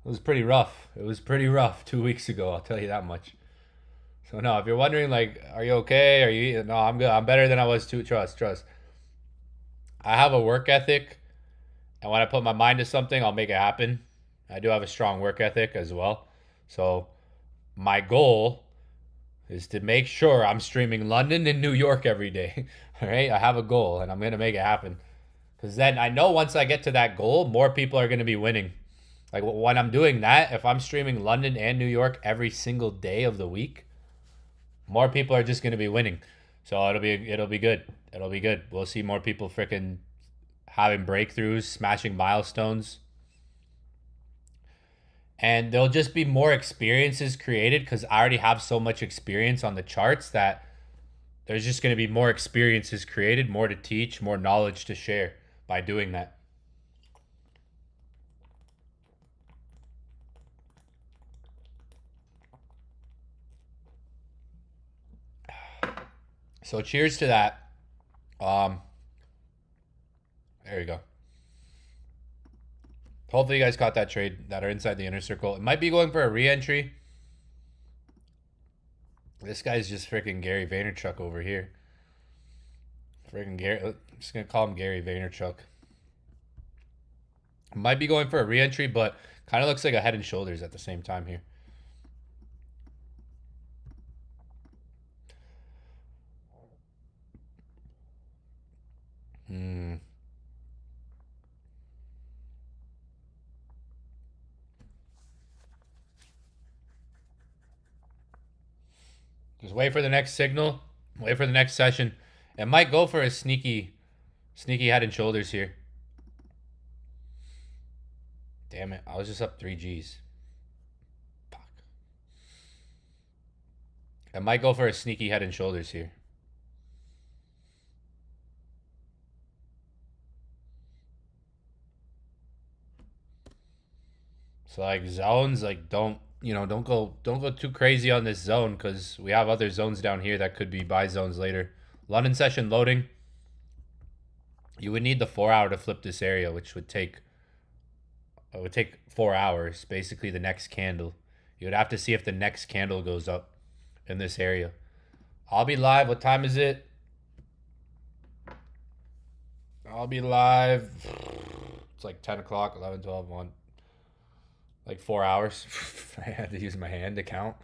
it was pretty rough. It was pretty rough 2 weeks ago. I'll tell you that much. So no, if you're wondering, like, are you okay? Are you? No, I'm good. I'm better than I was too. Trust. I have a work ethic, and when I put my mind to something, I'll make it happen. I do have a strong work ethic as well. So my goal is to make sure I'm streaming London and New York every day. All right, I have a goal, and I'm gonna make it happen. Because then I know once I get to that goal, more people are gonna be winning. Like when I'm doing that, if I'm streaming London and New York every single day of the week, more people are just gonna be winning. So it'll be good. It'll be good. We'll see more people freaking having breakthroughs, smashing milestones. And there'll just be more experiences created because I already have so much experience on the charts that there's just going to be more experiences created, more to teach, more knowledge to share by doing that. So cheers to that. There you go. Hopefully you guys caught that trade that are inside the inner circle. It might be going for a re-entry. This guy's just freaking Gary Vaynerchuk over here. Freaking Gary. I'm just going to call him Gary Vaynerchuk. Might be going for a re-entry, but kind of looks like a head and shoulders at the same time here. Just wait for the next signal. Wait for the next session. It might go for a sneaky head and shoulders here. Damn it. I was just up 3 Gs. Fuck. It might go for a sneaky head and shoulders here. So like zones, like don't go too crazy on this zone because we have other zones down here that could be buy zones later. London session loading. You would need the 4 hour to flip this area, which would take 4 hours. Basically, the next candle. You would have to see if the next candle goes up in this area. I'll be live. What time is it? I'll be live. It's like 10 o'clock, 11, 12, 1. Like 4 hours. I had to use my hand to count.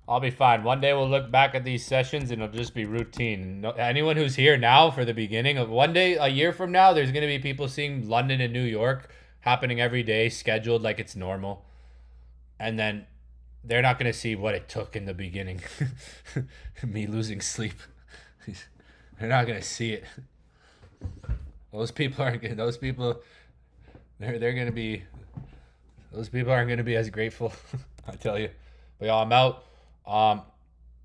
I'll be fine. One day we'll look back at these sessions and it'll just be routine. No, anyone who's here now for the beginning of one day, a year from now, there's going to be people seeing London and New York happening every day, scheduled like it's normal. And then they're not going to see what it took in the beginning. Me losing sleep. They're not going to see it. Those people aren't going to, those people, they're going to be, those people aren't going to be as grateful. I tell you. But y'all, I'm out.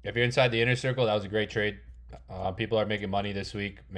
If you're inside the inner circle, that was a great trade. People are making money this week. Make